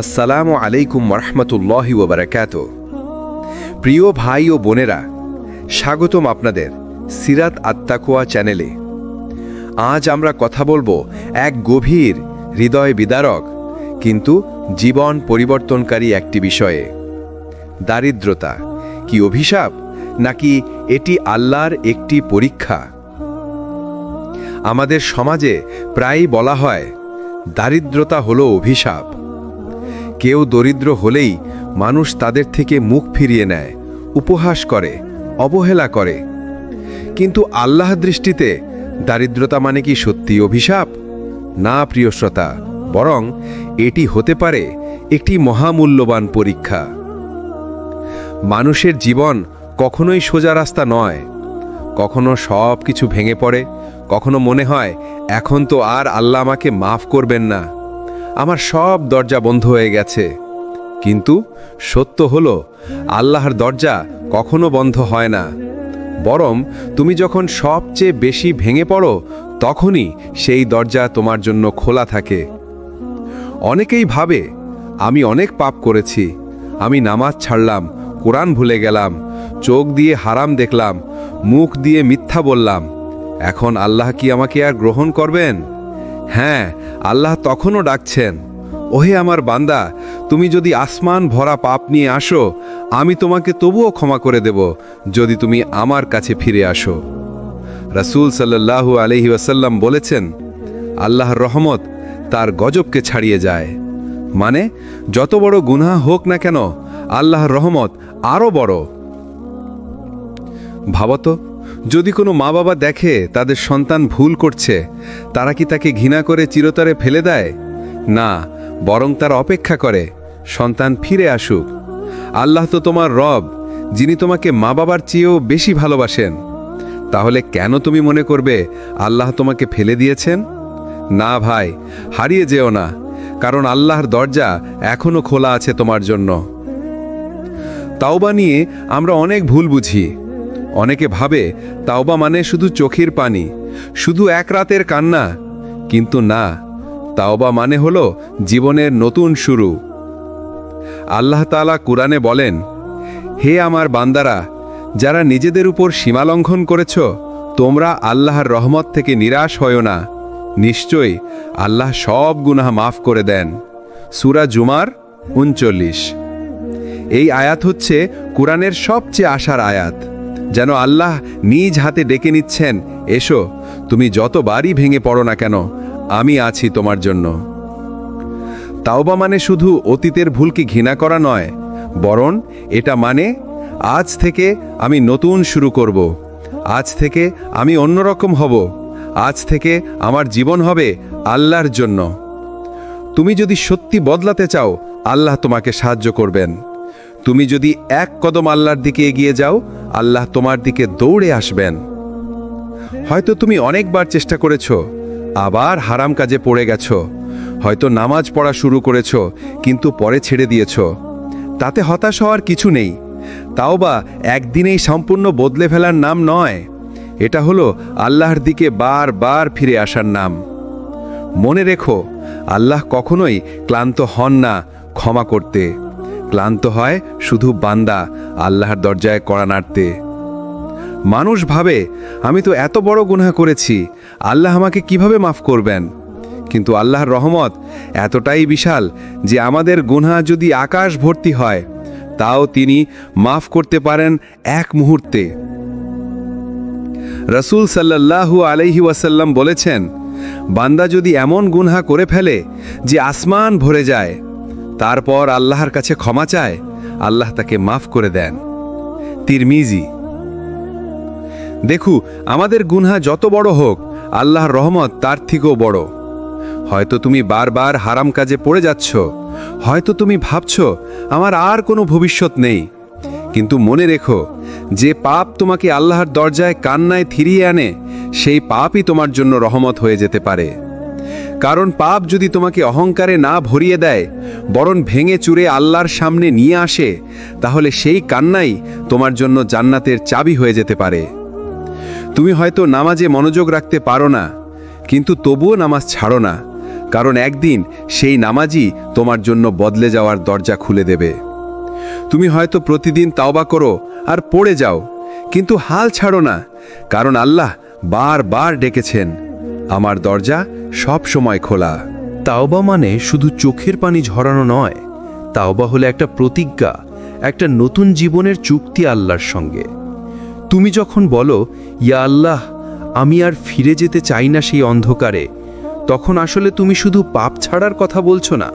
আসসালামু আলাইকুম ওরহমতুল্লাহি ওবারাকাতুহু। প্রিয় ভাই ও বোনেরা, স্বাগতম আপনাদের সিরাত আত-তাকওয়া চ্যানেলে। আজ আমরা কথা বলবো এক গভীর, হৃদয় বিদারক কিন্তু জীবন পরিবর্তনকারী একটি বিষয়ে। দারিদ্রতা কি অভিশাপ, নাকি এটি আল্লাহর একটি পরীক্ষা? আমাদের সমাজে প্রায়ই বলা হয় দারিদ্রতা হলো অভিশাপ। কেউ দরিদ্র হলেই মানুষ তাদের থেকে মুখ ফিরিয়ে নেয়, উপহাস করে, অবহেলা করে। কিন্তু আল্লাহর দৃষ্টিতে দারিদ্রতা মানে কি সত্যি অভিশাপ? না প্রিয় শ্রোতা, বরং এটি হতে পারে একটি মহামূল্যবান পরীক্ষা। মানুষের জীবন কখনোই সোজা রাস্তা নয়। কখনো সব কিছু ভেঙে পড়ে, কখনো মনে হয় এখন তো আর আল্লাহ আমাকে মাফ করবেন না, আমার সব দরজা বন্ধ হয়ে গেছে। কিন্তু সত্য হলো আল্লাহর দরজা কখনো বন্ধ হয় না, বরং তুমি যখন সবচেয়ে বেশি ভেঙে পড়ো তখনই সেই দরজা তোমার জন্য খোলা থাকে। অনেকেই ভাবে আমি অনেক পাপ করেছি, আমি নামাজ ছাড়লাম, কোরআন ভুলে গেলাম, চোখ দিয়ে হারাম দেখলাম, মুখ দিয়ে মিথ্যা বললাম, এখন আল্লাহ কি আমাকে আর গ্রহণ করবেন? হ্যাঁ, আল্লাহ তখনও ডাকছেন, ওহে আমার বান্দা, তুমি যদি আসমান ভরা পাপ নিয়ে আসো, আমি তোমাকে তবুও ক্ষমা করে দেব যদি তুমি আমার কাছে ফিরে আসো। রাসূল সাল্লাল্লাহু আলাইহি ওয়াসাল্লাম বলেছেন, আল্লাহর রহমত তার গজবকে ছাড়িয়ে যায়। মানে যত বড় গুনাহ হোক না কেন, আল্লাহর রহমত আরও বড়। ভাবতো, যদি কোনো মা বাবা দেখে তাদের সন্তান ভুল করছে, তারা কি তাকে ঘৃণা করে চিরতরে ফেলে দেয়? না, বরং তারা অপেক্ষা করে সন্তান ফিরে আসুক। আল্লাহ তো তোমার রব, যিনি তোমাকে মা বাবার চেয়েও বেশি ভালোবাসেন। তাহলে কেন তুমি মনে করবে আল্লাহ তোমাকে ফেলে দিয়েছেন? না ভাই, হারিয়ে যেও না, কারণ আল্লাহর দরজা এখনো খোলা আছে তোমার জন্য। তাওবা নিয়ে আমরা অনেক ভুল বুঝি। অনেকে ভাবে তাওবা মানে শুধু চোখের পানি, শুধু এক রাতের কান্না। কিন্তু না, তাওবা মানে হলো জীবনের নতুন শুরু। আল্লাহ তাআলা কুরআনে বলেন, হে আমার বান্দারা, যারা নিজেদের উপর সীমালঙ্ঘন করেছ, তোমরা আল্লাহর রহমত থেকে নিরাশ হয়ো না। নিশ্চয়ই আল্লাহ সব গুনাহ মাফ করে দেন। সূরা জুমার ৩৯। এই আয়াত হচ্ছে কুরআনের সবচেয়ে আশার আয়াত। যেন আল্লাহ নিজ হাতে ডেকে নিচ্ছেন, এসো, তুমি যতবারই ভেঙে পড়ো না কেন, আমি আছি তোমার জন্য। তাওবা মানে শুধু অতীতের ভুলকে ঘৃণা করা নয়, বরং এটা মানে আজ থেকে আমি নতুন শুরু করব। আজ থেকে আমি অন্যরকম হব। আজ থেকে আমার জীবন হবে আল্লাহর জন্য। তুমি যদি সত্যি বদলাতে চাও, আল্লাহ তোমাকে সাহায্য করবেন। তুমি যদি এক কদম আল্লাহর দিকে এগিয়ে যাও, আল্লাহ তোমার দিকে দৌড়ে আসবেন। হয়তো তুমি অনেকবার চেষ্টা করেছ, আবার হারাম কাজে পড়ে গেছ। হয়তো নামাজ পড়া শুরু করেছ, কিন্তু পরে ছেড়ে দিয়েছ। তাতে হতাশ হওয়ার কিছু নেই। তাওবা একদিনেই সম্পূর্ণ বদলে ফেলার নাম নয়, এটা হলো আল্লাহর দিকে বারবার ফিরে আসার নাম। মনে রেখো, আল্লাহ কখনোই ক্লান্ত হন না ক্ষমা করতে। ক্লান্ত হয় শুধু বান্দা আল্লাহর দরজায় কড়া নাড়তে। মানুষ ভাবে আমি তো এত বড় গুনাহ করেছি, আল্লাহ আমাকে কিভাবে মাফ করবেন? কিন্তু আল্লাহর রহমত এতটাই বিশাল যে আমাদের গুনাহ যদি আকাশ ভর্তি হয়, তাও তিনি মাফ করতে পারেন এক মুহূর্তে। রাসূল সাল্লাল্লাহু আলাইহি ওয়াসাল্লাম বলেছেন, বান্দা যদি এমন গুনাহ করে ফেলে যে আসমান ভরে যায়, তারপর আল্লাহর কাছে ক্ষমা চায়, আল্লাহ তাকে মাফ করে দেন। তিরমিজি। দেখু, আমাদের গুনাহ যত বড় হোক, আল্লাহর রহমত তার থেকেও বড়। হয়তো তুমি বারবার হারাম কাজে পড়ে যাচ্ছ, হয়তো তুমি ভাবছ আমার আর কোনো ভবিষ্যৎ নেই। কিন্তু মনে রেখো, যে পাপ তোমাকে আল্লাহর দরজায় কান্নায় ফিরিয়ে আনে, সেই পাপই তোমার জন্য রহমত হয়ে যেতে পারে। কারণ পাপ যদি তোমাকে অহংকারে না ভরিয়ে দেয়, বরং ভেঙে চুরে আল্লাহর সামনে নিয়ে আসে, তাহলে সেই কান্নাই তোমার জন্য জান্নাতের চাবি হয়ে যেতে পারে। তুমি হয়তো নামাজে মনোযোগ রাখতে পারো না, কিন্তু তবুও নামাজ ছাড়ো না। কারণ একদিন সেই নামাজই তোমার জন্য বদলে যাওয়ার দরজা খুলে দেবে। তুমি হয়তো প্রতিদিন তাওবা করো আর পড়ে যাও, কিন্তু হাল ছাড়ো না, কারণ আল্লাহ বারবার ডেকেছেন, আমার দরজা সব সময় খোলা। তাওবা মানে শুধু চোখের পানি ঝরানো নয়, তাওবা হলো একটা প্রতিজ্ঞা, একটা নতুন জীবনের চুক্তি আল্লাহর সঙ্গে। তুমি যখন বলো, ইয়া আল্লাহ, আমি আর ফিরে যেতে চাই না সেই অন্ধকারে, তখন আসলে তুমি শুধু পাপ ছাড়ার কথা বলছো না,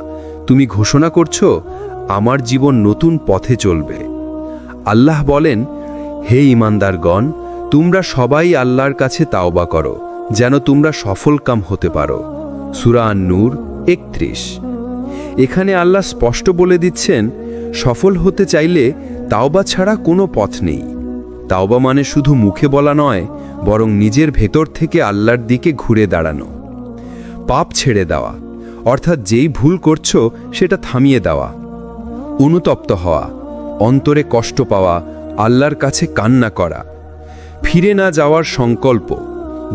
তুমি ঘোষণা করছো আমার জীবন নতুন পথে চলবে। আল্লাহ বলেন, হে ঈমানদারগণ, তোমরা সবাই আল্লাহর কাছে তাওবা করো, যেন তোমরা সফলকাম হতে পারো। সূরা আন-নূর 31। এখানে আল্লাহ স্পষ্ট বলে দিচ্ছেন, সফল হতে চাইলে তাওবা ছাড়া কোনো পথ নেই। তাওবা মানে শুধু মুখে বলা নয়, বরং নিজের ভেতর থেকে আল্লাহর দিকে ঘুরে দাঁড়ানো। পাপ ছেড়ে দেওয়া, অর্থাৎ যেই ভুল করছো সেটা থামিয়ে দেওয়া। অনুতপ্ত হওয়া, অন্তরে কষ্ট পাওয়া, আল্লাহর কাছে কান্না করা। ফিরে না যাওয়ার সংকল্প,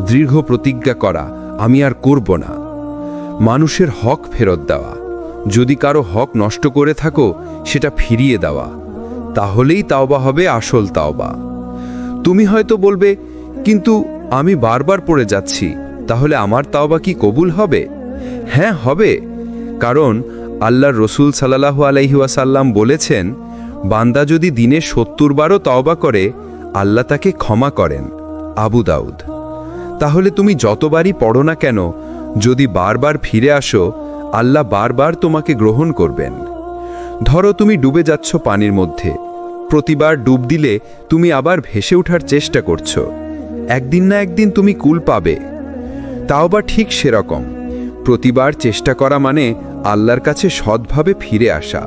দৃঢ় প্রতিজ্ঞা করা, আমি আর করব না। মানুষের হক ফেরত দেওয়া, যদি কারো হক নষ্ট করে থাকো সেটা ফিরিয়ে দেওয়া, তাহলেই তাওবা হবে আসল তাওবা। তুমি হয়তো বলবে, কিন্তু আমি বারবার পড়ে যাচ্ছি, তাহলে আমার তাওবা কি কবুল হবে? হ্যাঁ, হবে, কারণ আল্লাহর রসুল সাল্লাল্লাহু আলাইহি ওয়াসাল্লাম বলেছেন, বান্দা যদি দিনে 70 বারও তাওবা করে, আল্লাহ তাকে ক্ষমা করেন। আবু দাউদ। তাহলে তুমি যতবারই পড়ো না কেন, যদি বারবার ফিরে আসো, আল্লাহ বারবার তোমাকে গ্রহণ করবেন। ধরো তুমি ডুবে যাচ্ছ পানির মধ্যে, প্রতিবার ডুব দিলে তুমি আবার ভেসে ওঠার চেষ্টা করছো, একদিন না একদিন তুমি কুল পাবে। তাওবা ঠিক সেরকম, প্রতিবার চেষ্টা করা মানে আল্লাহর কাছে সৎভাবে ফিরে আসা।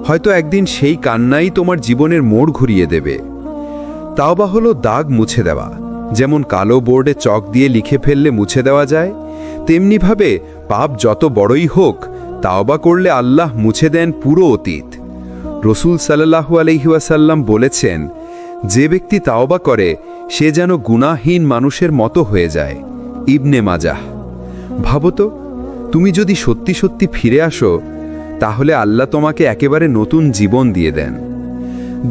হয়তো একদিন সেই কান্নাই তোমার জীবনের মোড় ঘুরিয়ে দেবে। তাওবা হলো দাগ মুছে দেওয়া, যেমন কালো বোর্ডে চক দিয়ে লিখে ফেললে মুছে দেওয়া যায়, তেমনিভাবে পাপ যত বড়ই হোক, তাওবা করলে আল্লাহ মুছে দেন পুরো অতীত। রসুল সাল্লাল্লাহু আলাইহি ওয়াসাল্লাম বলেছেন, যে ব্যক্তি তাওবা করে সে যেন গুনাহীন মানুষের মতো হয়ে যায়। ইবনে মাজাহ। ভাবো তো, তুমি যদি সত্যি সত্যি ফিরে আসো, তাহলে আল্লাহ তোমাকে একেবারে নতুন জীবন দিয়ে দেন।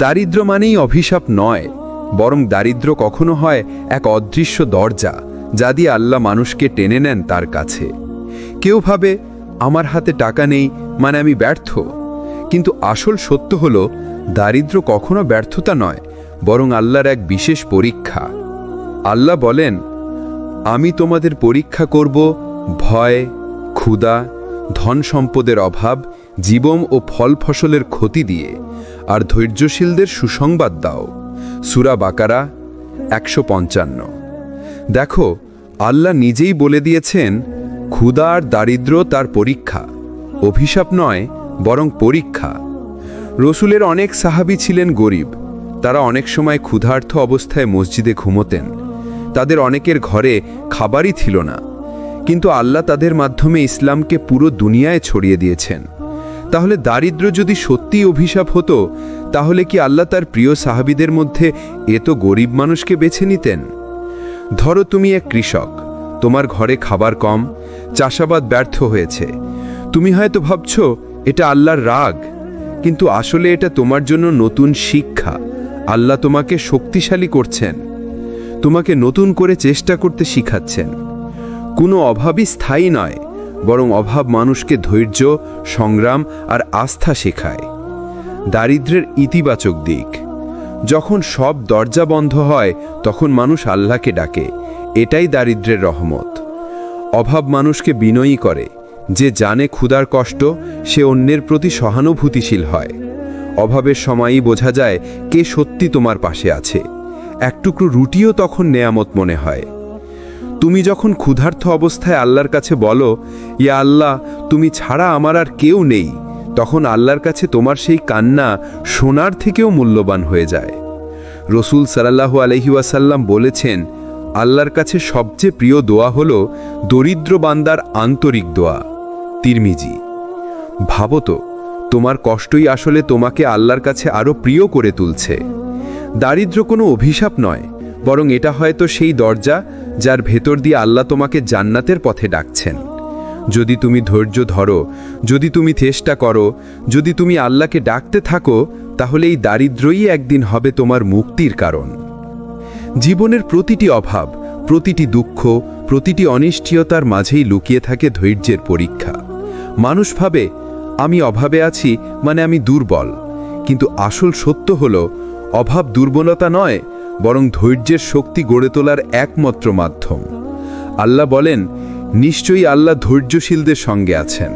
দারিদ্র্য মানেই অভিশাপ নয়, বরং দারিদ্র্য কখনো হয় এক অদৃশ্য দরজা, যা দিয়ে আল্লাহ মানুষকে টেনে নেন তার কাছে। কেউ ভাবে, আমার হাতে টাকা নেই মানে আমি ব্যর্থ, কিন্তু আসল সত্য হলো, দারিদ্র্য কখনো ব্যর্থতা নয়, বরং আল্লাহর এক বিশেষ পরীক্ষা। আল্লাহ বলেন, আমি তোমাদের পরীক্ষা করব ভয়, ক্ষুধা, ধন সম্পদের অভাব, জীবন ও ফল ফসলের ক্ষতি দিয়ে, আর ধৈর্যশীলদের সুসংবাদ দাও। সূরা বাকারা 155। দেখো, আল্লাহ নিজেই বলে দিয়েছেন, ক্ষুধা আর দারিদ্র্য তার পরীক্ষা, অভিশাপ নয় বরং পরীক্ষা। রসুলের অনেক সাহাবী ছিলেন গরিব, তারা অনেক সময় ক্ষুধার্ত অবস্থায় মসজিদে ঘুমোতেন, তাদের অনেকের ঘরে খাবারই ছিল না, কিন্তু আল্লাহ তাদের মাধ্যমে ইসলামকে পুরো দুনিয়ায় ছড়িয়ে দিয়েছেন। তাহলে দারিদ্র্য যদি সত্যিই অভিশাপ হতো, তাহলে কি আল্লাহ তার প্রিয় সাহাবীদের মধ্যে এত গরিব মানুষকে বেছে নিতেন? ধরো তুমি এক কৃষক, তোমার ঘরে খাবার কম, চাষাবাদ ব্যর্থ হয়েছে। তুমি হয়তো ভাবছো এটা আল্লাহর রাগ, কিন্তু আসলে এটা তোমার জন্য নতুন শিক্ষা। আল্লাহ তোমাকে শক্তিশালী করছেন, তোমাকে নতুন করে চেষ্টা করতে শিখাচ্ছেন। কোনো অভাবই স্থায়ী নয়, বরং অভাব মানুষকে ধৈর্য, সংগ্রাম আর আস্থা শেখায়। দারিদ্র্যের ইতিবাচক দিক, যখন সব দরজা বন্ধ হয় তখন মানুষ আল্লাহকে ডাকে, এটাই দারিদ্র্যের রহমত। অভাব মানুষকে বিনয়ী করে, যে জানে ক্ষুধার কষ্ট সে অন্যের প্রতি সহানুভূতিশীল হয়। অভাবের সময়ই বোঝা যায় কে সত্যি তোমার পাশে আছে। এক টুকরো রুটিও তখন নেয়ামত মনে হয়। তুমি যখন ক্ষুধার্ত অবস্থায় আল্লাহর কাছে বলো, ইয়া আল্লাহ, তুমি ছাড়া আমার আর কেউ নেই, তখন আল্লাহর কাছে তোমার সেই কান্না সোনার থেকেও মূল্যবান হয়ে যায়। রসুল সাল্লাল্লাহু আলাইহি ওয়াসাল্লাম বলেছেন, আল্লাহর কাছে সবচেয়ে প্রিয় দোয়া হলো দরিদ্র বান্দার আন্তরিক দোয়া। তিরমিজি। ভাবো তো, তোমার কষ্টই আসলে তোমাকে আল্লাহর কাছে আরো প্রিয় করে তুলছে। দারিদ্র্য কোনো অভিশাপ নয়, বরং এটা হয়তো সেই দরজা যার ভেতর দিয়ে আল্লাহ তোমাকে জান্নাতের পথে ডাকছেন। যদি তুমি ধৈর্য ধরো, যদি তুমি চেষ্টা করো, যদি তুমি আল্লাহকে ডাকতে থাকো, তাহলে এই দারিদ্র্যই একদিন হবে তোমার মুক্তির কারণ। জীবনের প্রতিটি অভাব, প্রতিটি দুঃখ, প্রতিটি অনিশ্চয়তার মাঝেই লুকিয়ে থাকে ধৈর্যের পরীক্ষা। মানুষ ভাবে আমি অভাবে আছি মানে আমি দুর্বল, কিন্তু আসল সত্য হলো অভাব দুর্বলতা নয়, বরং ধৈর্যের শক্তি গড়ে তোলার একমাত্র মাধ্যম। আল্লাহ বলেন, নিশ্চয়ই আল্লাহ ধৈর্যশীলদের সঙ্গে আছেন।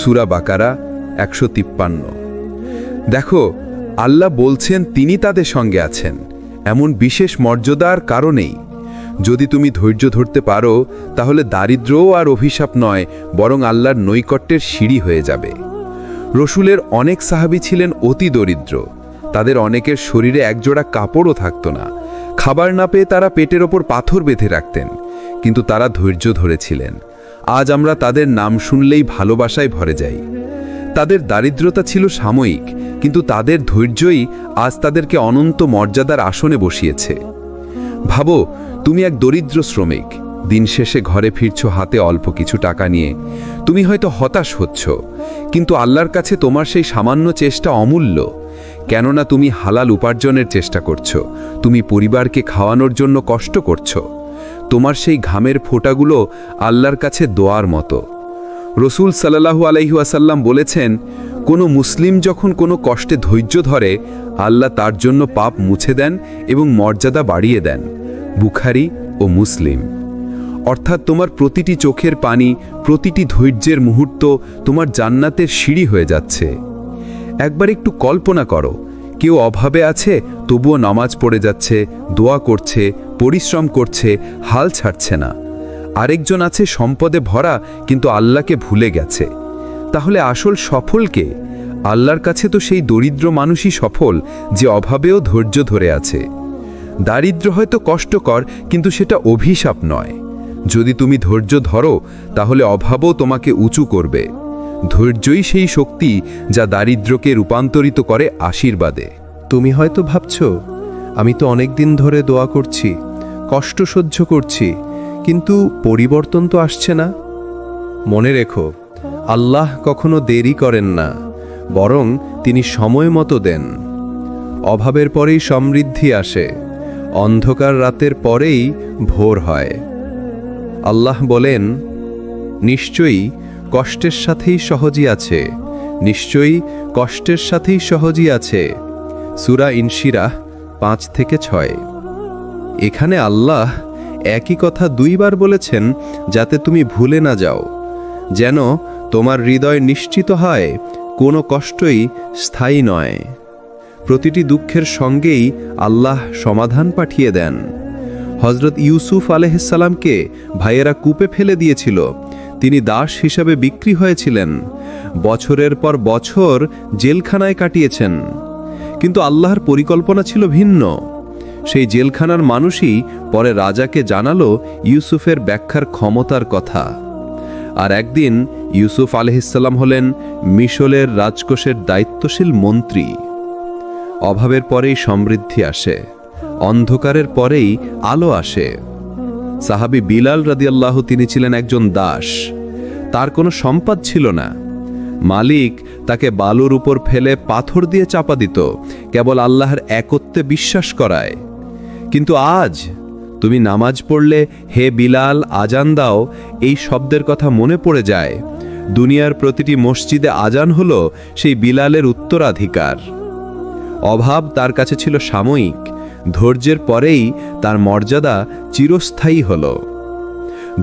সূরা বাকারা 153। দেখো, আল্লাহ বলছেন তিনি তাদের সঙ্গে আছেন, এমন বিশেষ মর্যাদার কারণেই। যদি তুমি ধৈর্য ধরতে পারো, তাহলে দারিদ্র্যও আর অভিশাপ নয়, বরং আল্লাহর নৈকট্যের সিঁড়ি হয়ে যাবে। রসুলের অনেক সাহাবী ছিলেন অতি দরিদ্র। তাদের অনেকের শরীরে একজোড়া কাপড়ও থাকত না। খাবার না পেয়ে তারা পেটের ওপর পাথর বেঁধে রাখতেন, কিন্তু তারা ধৈর্য ধরেছিলেন। আজ আমরা তাদের নাম শুনলেই ভালোবাসায় ভরে যাই। তাদের দারিদ্রতা ছিল সাময়িক, কিন্তু তাদের ধৈর্যই আজ তাদেরকে অনন্ত মর্যাদার আসনে বসিয়েছে। ভাবো, তুমি এক দরিদ্র শ্রমিক, দিন শেষে ঘরে ফিরছো হাতে অল্প কিছু টাকা নিয়ে। তুমি হয়তো হতাশ হচ্ছ, কিন্তু আল্লাহর কাছে তোমার সেই সামান্য চেষ্টা অমূল্য। কেননা তুমি হালাল উপার্জনের চেষ্টা করছো, তুমি পরিবারকে খাওয়ানোর জন্য কষ্ট করছো। তোমার সেই ঘামের ফোঁটাগুলো আল্লাহর কাছে দোয়ার মতো। রসুল সাল্লাল্লাহু আলাইহি ওয়াসাল্লাম বলেছেন, কোনো মুসলিম যখন কোনো কষ্টে ধৈর্য ধরে, আল্লাহ তার জন্য পাপ মুছে দেন এবং মর্যাদা বাড়িয়ে দেন। বুখারী ও মুসলিম। অর্থাৎ তোমার প্রতিটি চোখের পানি, প্রতিটি ধৈর্যের মুহূর্ত তোমার জান্নাতের সিঁড়ি হয়ে যাচ্ছে। একবার একটু কল্পনা করো, কেউ অভাবে আছে, তবুও নামাজ পড়ে যাচ্ছে, দোয়া করছে, পরিশ্রম করছে, হাল ছাড়ছে না। আরেকজন আছে সম্পদে ভরা, কিন্তু আল্লাহকে ভুলে গেছে। তাহলে আসল সফল কে? আল্লাহর কাছে তো সেই দরিদ্র মানুষই সফল, যে অভাবেও ধৈর্য ধরে আছে। দারিদ্র্য হয়তো কষ্টকর, কিন্তু সেটা অভিশাপ নয়। যদি তুমি ধৈর্য ধরো, তাহলে অভাবও তোমাকে উঁচু করবে। ধৈর্যই সেই শক্তি যা দারিদ্র্যকে রূপান্তরিত করে আশীর্বাদে। তুমি হয়তো ভাবছো, আমি তো অনেক দিন ধরে দোয়া করছি, কষ্ট সহ্য করছি, কিন্তু পরিবর্তন তো আসছে না। মনে রেখো, আল্লাহ কখনো দেরি করেন না, বরং তিনি সময় মতো দেন। অভাবের পরেই সমৃদ্ধি আসে, অন্ধকার রাতের পরেই ভোর হয়। আল্লাহ বলেন, নিশ্চয়ই কষ্টের সাথেই সহজই আছে, নিশ্চয়ই কষ্টের সাথেই সহজই আছে। সূরা ইনশিরাহ 5-6। এখানে আল্লাহ একই কথা দুইবার বলেছেন, যাতে তুমি ভুলে না যাও, যেন তোমার হৃদয় নিশ্চিত হয় কোনো কষ্টই স্থায়ী নয়। প্রতিটি দুঃখের সঙ্গেই আল্লাহ সমাধান পাঠিয়ে দেন। হযরত ইউসুফ আলাইহিসসালামকে ভাইয়েরা কূপে ফেলে দিয়েছিল। তিনি দাস হিসাবে বিক্রি হয়েছিলেন। বছরের পর বছর জেলখানায় কাটিয়েছেন, কিন্তু আল্লাহর পরিকল্পনা ছিল ভিন্ন। সেই জেলখানার মানুষই পরে রাজাকে জানালো ইউসুফের ব্যাখ্যার ক্ষমতার কথা। আর একদিন ইউসুফ আলাইহিসসালাম হলেন মিশরের রাজকোষের দায়িত্বশীল মন্ত্রী। অভাবের পরেই সমৃদ্ধি আসে, অন্ধকারের পরেই আলো আসে। সাহাবী বিলাল রাদিয়াল্লাহু, তিনি ছিলেন একজন দাস। তার কোনো সম্পদ ছিল না। মালিক তাকে বালুর উপর ফেলে পাথর দিয়ে চাপা দিত, কেবল আল্লাহর একত্বে বিশ্বাস করায়। কিন্তু আজ তুমি নামাজ পড়লে হে বিলাল আজান দাও, এই শব্দের কথা মনে পড়ে যায়। দুনিয়ার প্রতিটি মসজিদে আজান হলো সেই বিলালের উত্তরাধিকার। অভাব তার কাছে ছিল সাময়িক, ধৈর্যের পরেই তার মর্যাদা চিরস্থায়ী হলো।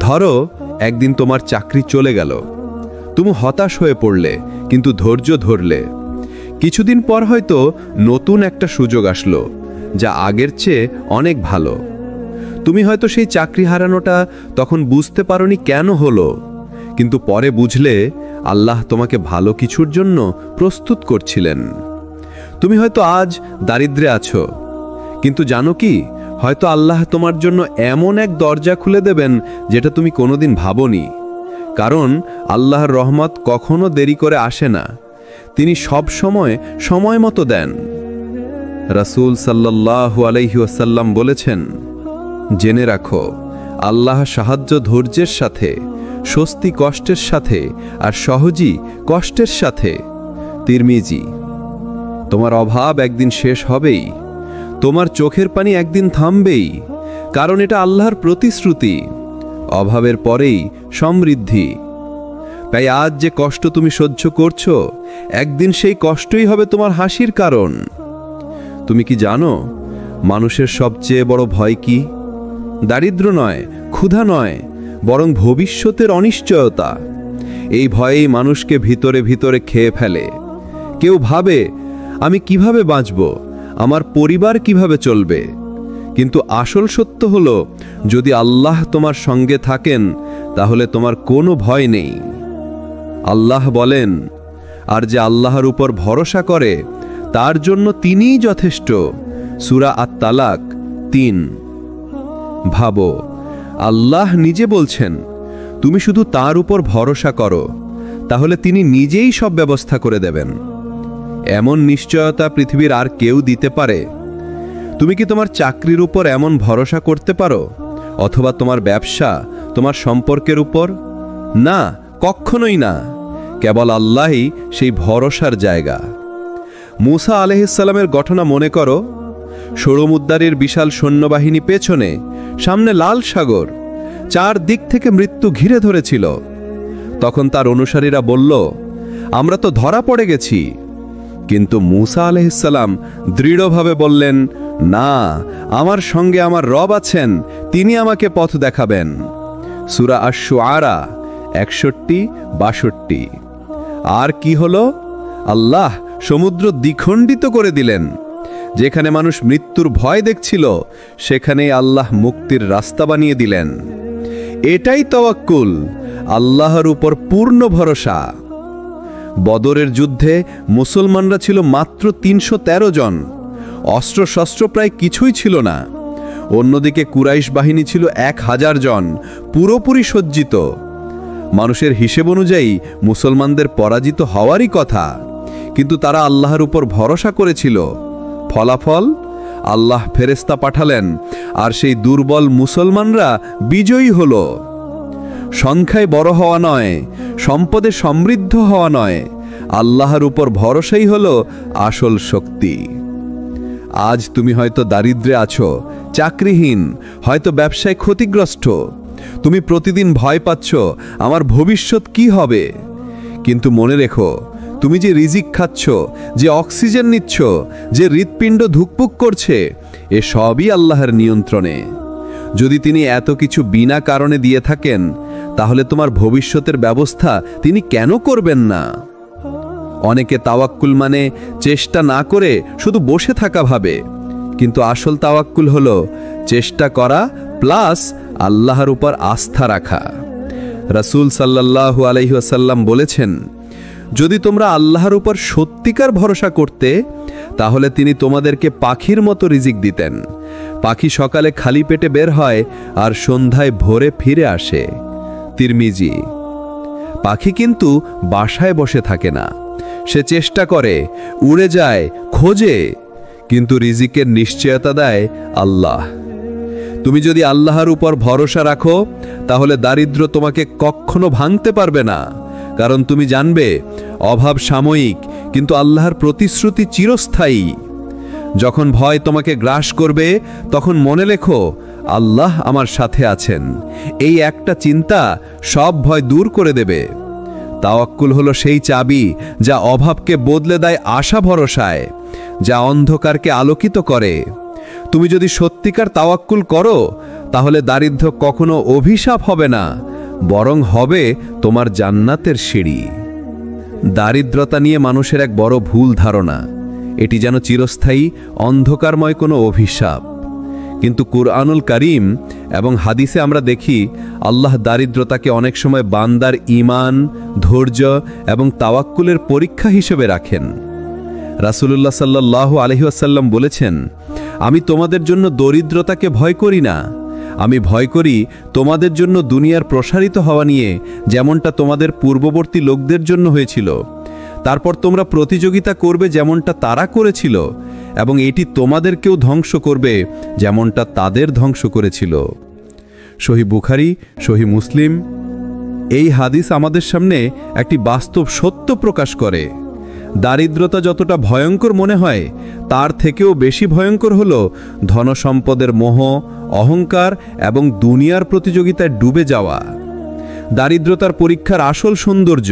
ধরো, একদিন তোমার চাকরি চলে গেল, তুমি হতাশ হয়ে পড়লে, কিন্তু ধৈর্য ধরলে। কিছুদিন পর হয়তো নতুন একটা সুযোগ আসলো, যা আগের চেয়ে অনেক ভালো। তুমি হয়তো সেই চাকরি হারানোটা তখন বুঝতে পারোনি কেন হলো, কিন্তু পরে বুঝলে আল্লাহ তোমাকে ভালো কিছুর জন্য প্রস্তুত করছিলেন। তুমি হয়তো আজ দারিদ্র্যে আছো, কিন্তু জানো কি, হয়তো আল্লাহ তোমার জন্য এমন এক দরজা খুলে দেবেন যেটা তুমি কোনোদিন ভাবোনি। কারণ আল্লাহর রহমত কখনো দেরি করে আসে না, তিনি সব সময় সময় মতো দেন। রাসূল সাল্লাল্লাহু আলাইহি ওয়াসাল্লাম বলেছেন, জেনে রাখো, আল্লাহ সাহায্য ধৈর্যের সাথে, স্বস্তি কষ্টের সাথে আর সহজই কষ্টের সাথে। তিরমিজি। তোমার অভাব একদিন শেষ হবেই, তোমার চোখের পানি একদিন থামবেই, কারণ এটা আল্লাহর প্রতিশ্রুতি। অভাবের পরেই সমৃদ্ধি। তাই আজ যে কষ্ট তুমি সহ্য করছো, একদিন সেই কষ্টই হবে তোমার হাসির কারণ। তুমি কি জানো মানুষের সবচেয়ে বড় ভয় কি? দারিদ্র নয়, ক্ষুধা নয়, বরং ভবিষ্যতের অনিশ্চয়তা। এই ভয়েই মানুষকে ভিতরে ভিতরে খেয়ে ফেলে। কেউ ভাবে, আমি কিভাবে বাঁচব, আমার পরিবার কিভাবে চলবে। কিন্তু আসল সত্য হলো, যদি আল্লাহ তোমার সঙ্গে থাকেন তাহলে তোমার কোনো ভয় নেই। আল্লাহ বলেন, আর যে আল্লাহর উপর ভরসা করে তার জন্য তিনিই যথেষ্ট। সূরা আত-তালাক ৩। ভাবো, আল্লাহ নিজে বলছেন, তুমি শুধু তার উপর ভরসা করো, তাহলে তিনি নিজেই সব ব্যবস্থা করে দেবেন। এমন নিশ্চয়তা পৃথিবীর আর কেউ দিতে পারে? তুমি কি তোমার চাকরির উপর এমন ভরসা করতে পারো, অথবা তোমার ব্যবসা, তোমার সম্পর্কের উপর? না, কখনোই না। কেবল আল্লাহই সেই ভরসার জায়গা। মূসা আলাইহিসসালামের ঘটনা মনে করো। সমুদ্রের বিশাল সৈন্যবাহিনী পেছনে, সামনে লাল সাগর, চারদিক থেকে মৃত্যু ঘিরে ধরেছিল। তখন তার অনুসারীরা বলল, আমরা তো ধরা পড়ে গেছি। কিন্তু মূসা আলাইহিসসালাম দৃঢ়ভাবে বললেন, না, আমার সঙ্গে আমার রব আছেন, তিনি আমাকে পথ দেখাবেন। সূরা আশ-শুআরা 61-62। আর কি হলো? আল্লাহ সমুদ্র দ্বিখণ্ডিত করে দিলেন। যেখানে মানুষ মৃত্যুর ভয় দেখছিল, সেখানেই আল্লাহ মুক্তির রাস্তা বানিয়ে দিলেন। এটাই তাওয়াক্কুল, আল্লাহর উপর পূর্ণ ভরসা। বদরের যুদ্ধে মুসলমানরা ছিল মাত্র ৩১৩ জন। অস্ত্রশস্ত্র প্রায় কিছুই ছিল না। অন্যদিকে কুরাইশ বাহিনী ছিল ১০০০ জন, পুরোপুরি সজ্জিত। মানুষের হিসেব অনুযায়ী মুসলমানদের পরাজিত হওয়ারই কথা, কিন্তু তারা আল্লাহর উপর ভরসা করেছিল। ফলাফল, আল্লাহ ফেরেশতা পাঠালেন, আর সেই দুর্বল মুসলমানরা বিজয়ী হল। সংখ্যায় বড় হওয়া নয়, সম্পদে সমৃদ্ধ হওয়া নয়, আল্লাহর উপর ভরসাই হল আসল শক্তি। আজ তুমি হয়তো দারিদ্র্যে আছো, চাকরিহীন, হয়তো ব্যবসায় ক্ষতিগ্রস্ত। তুমি প্রতিদিন ভয় পাচ্ছ, আমার ভবিষ্যৎ কি হবে। কিন্তু মনে রেখো, তুমি যে রিজিক খাচ্ছ, যে অক্সিজেন নিচ্ছ, যে হৃৎপিণ্ড ধুকপুক করছে, এ সবই আল্লাহর নিয়ন্ত্রণে। যদি তিনি এত কিছু বিনা কারণে দিয়ে থাকেন, তাহলে তোমার ভবিষ্যতের ব্যবস্থা তিনি কেন করবেন না? অনেকে তাওয়াক্কুল মানে চেষ্টা না করে শুধু বসে থাকা ভাবে, কিন্তু আসল তাওয়াক্কুল হলো চেষ্টা করা প্লাস আল্লাহর উপর আস্থা রাখা। রাসূল সাল্লাল্লাহু আলাইহি ওয়াসাল্লাম বলেছেন, যদি তোমরা আল্লাহর উপর সত্যিকার ভরসা করতে, তাহলে তিনি তোমাদেরকে পাখির মতো রিজিক দিতেন। পাখি সকালে খালি পেটে বের হয় আর সন্ধ্যায় ভোরে ফিরে আসে। তিরমিজি। পাখি কিন্তু বাসায় বসে থাকে না, সে চেষ্টা করে, উড়ে যায়, খোঁজে, কিন্তু রিজিকের নিশ্চয়তা দেয় আল্লাহ। তুমি যদি আল্লাহর উপর ভরসা রাখো, তাহলে দারিদ্র্য তোমাকে কখনো ভাঙতে পারবে না, কারণ তুমি জানবে অভাব সাময়িক, কিন্তু আল্লাহর প্রতিশ্রুতি চিরস্থায়ী। যখন ভয় তোমাকে গ্রাস করবে, তখন মনে রেখো, আল্লাহ আমার সাথে আছেন। এই একটা চিন্তা সব ভয় দূর করে দেবে। তাওয়াক্কুল হলো সেই চাবি যা অভাবকে বদলে দেয় আশা ভরসায়, যা অন্ধকারকে আলোকিত করে। তুমি যদি সত্যিকার তাওয়াক্কুল করো, তাহলে দারিদ্র্য কখনো অভিশাপ হবে না, বরং হবে তোমার জান্নাতের সিঁড়ি। দারিদ্রতা নিয়ে মানুষের এক বড় ভুল ধারণা, এটি যেন চিরস্থায়ী অন্ধকারময় কোনো অভিশাপ। কিন্তু কুরআনুল কারীম এবং হাদিসে আমরা দেখি, আল্লাহ দারিদ্রতাকে অনেক সময় বান্দার ঈমান, ধৈর্য এবং তাওয়াক্কুলের পরীক্ষা হিসেবে রাখেন। রাসূলুল্লাহ সাল্লাল্লাহু আলাইহি ওয়াসাল্লাম বলেছেন, আমি তোমাদের জন্য দরিদ্রতাকে ভয় করি না, আমি ভয় করি তোমাদের জন্য দুনিয়ার প্রসারিত হওয়া নিয়ে, যেমনটা তোমাদের পূর্ববর্তী লোকদের জন্য হয়েছিল। তারপর তোমরা প্রতিযোগিতা করবে যেমনটা তারা করেছিল, এবং এটি তোমাদেরকেও ধ্বংস করবে যেমনটা তাদের ধ্বংস করেছিল। সহিহ বুখারী, সহিহ মুসলিম। এই হাদিস আমাদের সামনে একটি বাস্তব সত্য প্রকাশ করে। দারিদ্রতা যতটা ভয়ঙ্কর মনে হয়, তার থেকেও বেশি ভয়ঙ্কর হল ধনসম্পদের মোহ, অহংকার এবং দুনিয়ার প্রতিযোগিতায় ডুবে যাওয়া। দারিদ্রতার পরীক্ষার আসল সৌন্দর্য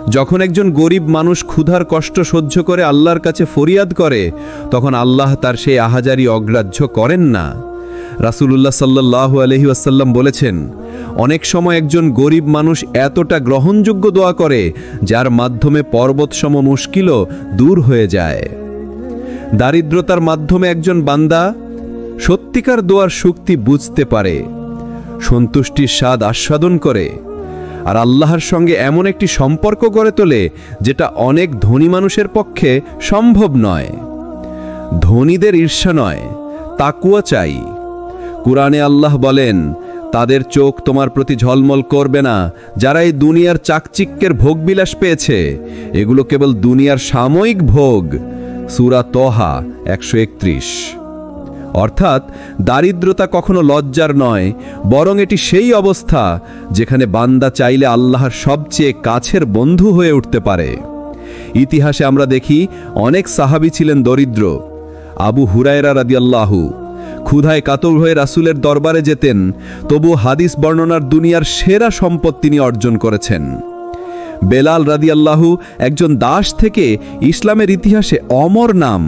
যখন একজন গরিব মানুষ ক্ষুধার কষ্ট সহ্য করে আল্লাহর কাছে ফরিয়াদ করে, তখন আল্লাহ তার সেই আহাজারি অগ্রাহ্য করেন না। রাসূলুল্লাহ সাল্লাল্লাহু আলাইহি ওয়াসাল্লাম বলেছেন, অনেক সময় একজন গরিব মানুষ এতটা গ্রহণযোগ্য দোয়া করে যার মাধ্যমে পর্বতসম মুশকিলও দূর হয়ে যায়। দারিদ্রতার মাধ্যমে একজন বান্দা সত্যিকার দোয়ার শক্তি বুঝতে পারে, সন্তুষ্টির স্বাদ আস্বাদন করে, আর আল্লাহর সঙ্গে এমন একটি সম্পর্ক গড়ে তোলে যেটা অনেক ধনী মানুষের পক্ষে সম্ভব নয়। ধনীদের ঈর্ষা নয়, তাকওয়া চাই। কুরআনে আল্লাহ বলেন, তাদের চোখ তোমার প্রতি ঝলমল করবে না যারা এই দুনিয়ার চাকচিক্যের ভোগবিলাস পেয়েছে, এগুলো কেবল দুনিয়ার সাময়িক ভোগ। সূরা তহা 131। অর্থাৎ দারিদ্রতা কখনো লজ্জার নয়, বরং এটি সেই অবস্থা যেখানে বান্দা চাইলে আল্লাহর সবচেয়ে কাছের বন্ধু হয়ে উঠতে পারে। ইতিহাসে আমরা দেখি অনেক সাহাবী ছিলেন দরিদ্র। আবু হুরায়রা রাদিয়াল্লাহু ক্ষুধায় কাতর হয়ে রাসূলের দরবারে যেতেন, তবু হাদিস বর্ণনার দুনিয়ার সেরা সম্পদ তিনি অর্জন করেছেন। বেলাল রাদিয়াল্লাহু একজন দাস থেকে ইসলামের ইতিহাসে অমর নাম।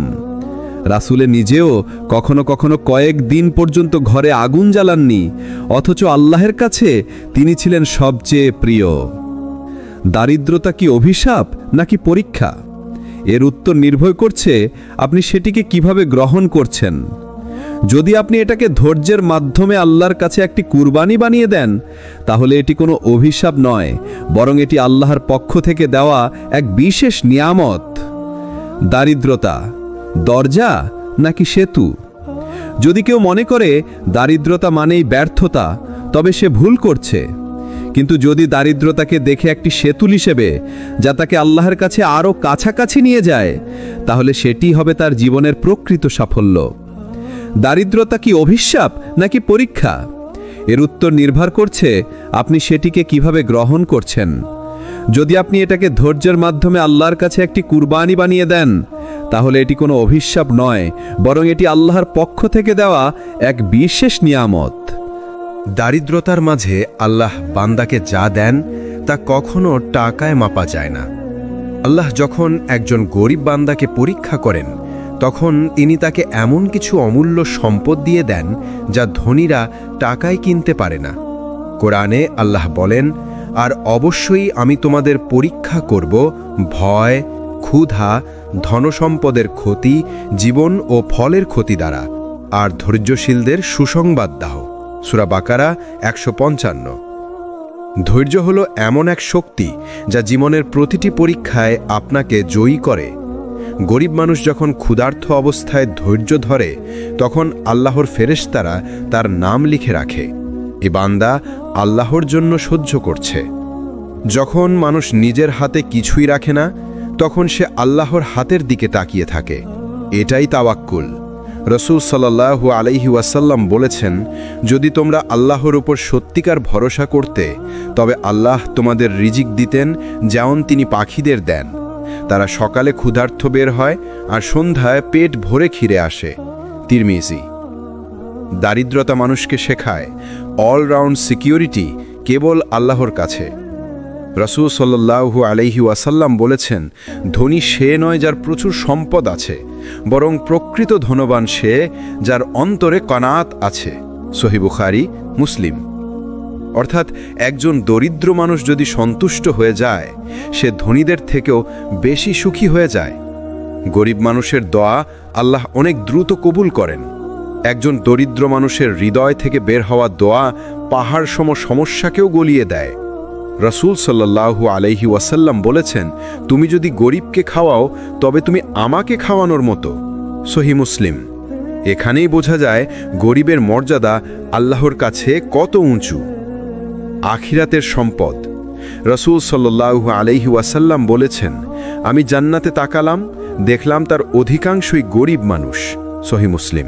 রাসূলে নিজেও কখনো কখনো কয়েক দিন পর্যন্ত ঘরে আগুন জ্বালাননি, অথচ আল্লাহর কাছে তিনি ছিলেন সবচেয়ে প্রিয়। দারিদ্রতা কি অভিশাপ নাকি পরীক্ষা? এর উত্তর নির্ভর করছে আপনি সেটিকে কিভাবে গ্রহণ করছেন। যদি আপনি এটাকে ধৈর্যের মাধ্যমে আল্লাহর কাছে একটি কুরবানি বানিয়ে দেন, তাহলে এটি কোনো অভিশাপ নয়, বরং এটি আল্লাহর পক্ষ থেকে দেওয়া এক বিশেষ নিয়ামত। দারিদ্রতা দরজা নাকি সেতু? যদি কেউ মনে করে দারিদ্রতা মানেই ব্যর্থতা, তবে সে ভুল করছে। কিন্তু যদি দারিদ্রতাকে দেখে একটি সেতু হিসেবে যা তাকে আল্লাহর কাছে আরও কাছাকাছি নিয়ে যায়, তাহলে সেটি হবে তার জীবনের প্রকৃত সাফল্য। দারিদ্রতা কি অভিশাপ নাকি পরীক্ষা? এর উত্তর নির্ভর করছে আপনি সেটিকে কিভাবে গ্রহণ করছেন। যদি আপনি এটাকে ধৈর্যের মাধ্যমে আল্লাহর কাছে একটি কুরবানি বানিয়ে দেন, তাহলে এটি কোনো অভিশাপ নয়, বরং এটি আল্লাহর পক্ষ থেকে দেওয়া এক বিশেষ নিয়ামত। দারিদ্রতার মাঝে আল্লাহ বান্দাকে যা দেন তা কখনো টাকায় মাপা যায় না। আল্লাহ যখন একজন গরিব বান্দাকে পরীক্ষা করেন, তখন তিনি তাকে এমন কিছু অমূল্য সম্পদ দিয়ে দেন যা ধনীরা টাকায় কিনতে পারে না। কোরআনে আল্লাহ বলেন, আর অবশ্যই আমি তোমাদের পরীক্ষা করব ভয়, ক্ষুধা, ধনসম্পদের ক্ষতি, জীবন ও ফলের ক্ষতি দ্বারা, আর ধৈর্যশীলদের সুসংবাদ দাও। সূরা বাকারা 155। ধৈর্য হলো এমন এক শক্তি যা জীবনের প্রতিটি পরীক্ষায় আপনাকে জয়ী করে। গরিব মানুষ যখন ক্ষুধার্ত অবস্থায় ধৈর্য ধরে, তখন আল্লাহর ফেরেশতারা তার নাম লিখে রাখে, এ বান্দা আল্লাহর জন্য সহ্য করছে। যখন মানুষ নিজের হাতে কিছুই রাখে না, তখন সে আল্লাহর হাতের দিকে তাকিয়ে থাকে। এটাই তাওয়াক্কুল। রাসূল সাল্লাল্লাহু আলাইহি ওয়াসাল্লাম বলেছেন, যদি তোমরা আল্লাহর উপর সত্যিকার ভরসা করতে, তবে আল্লাহ তোমাদের রিজিক দিতেন যেমন তিনি পাখিদের দেন। তারা সকালে ক্ষুধার্ত বের হয় আর সন্ধ্যায় পেট ভরে ফিরে আসে। তিরমিজি। দারিদ্রতা মানুষকে শেখায় অলরাউন্ড সিকিউরিটি কেবল আল্লাহর কাছে। রাসূল সাল্লাল্লাহু আলাইহি ওয়াসাল্লাম বলেছেন, ধনী সে নয় যার প্রচুর সম্পদ আছে, বরং প্রকৃত ধনবান সে যার অন্তরে কনাত আছে। সহিহ বুখারী, মুসলিম। অর্থাৎ একজন দরিদ্র মানুষ যদি সন্তুষ্ট হয়ে যায়, সে ধনীদের থেকেও বেশি সুখী হয়ে যায়। গরিব মানুষের দোয়া আল্লাহ অনেক দ্রুত কবুল করেন। একজন দরিদ্র মানুষের হৃদয় থেকে বের হওয়া দোয়া পাহাড় সম সমস্যাকেও গলিয়ে দেয়। রাসূল সাল্লাল্লাহু আলাইহি ওয়াসাল্লাম বলেছেন, তুমি যদি গরিবকে খাওয়াও, তবে তুমি আমাকে খাওয়ানোর মতো। সহিহ মুসলিম। এখানেই বোঝা যায় গরিবের মর্যাদা আল্লাহর কাছে কত উঁচু। আখিরাতের সম্পদ। রাসূল সাল্লাল্লাহু আলাইহি ওয়াসাল্লাম বলেছেন, আমি জান্নাতে তাকালাম, দেখলাম তার অধিকাংশই গরিব মানুষ। সহিহ মুসলিম।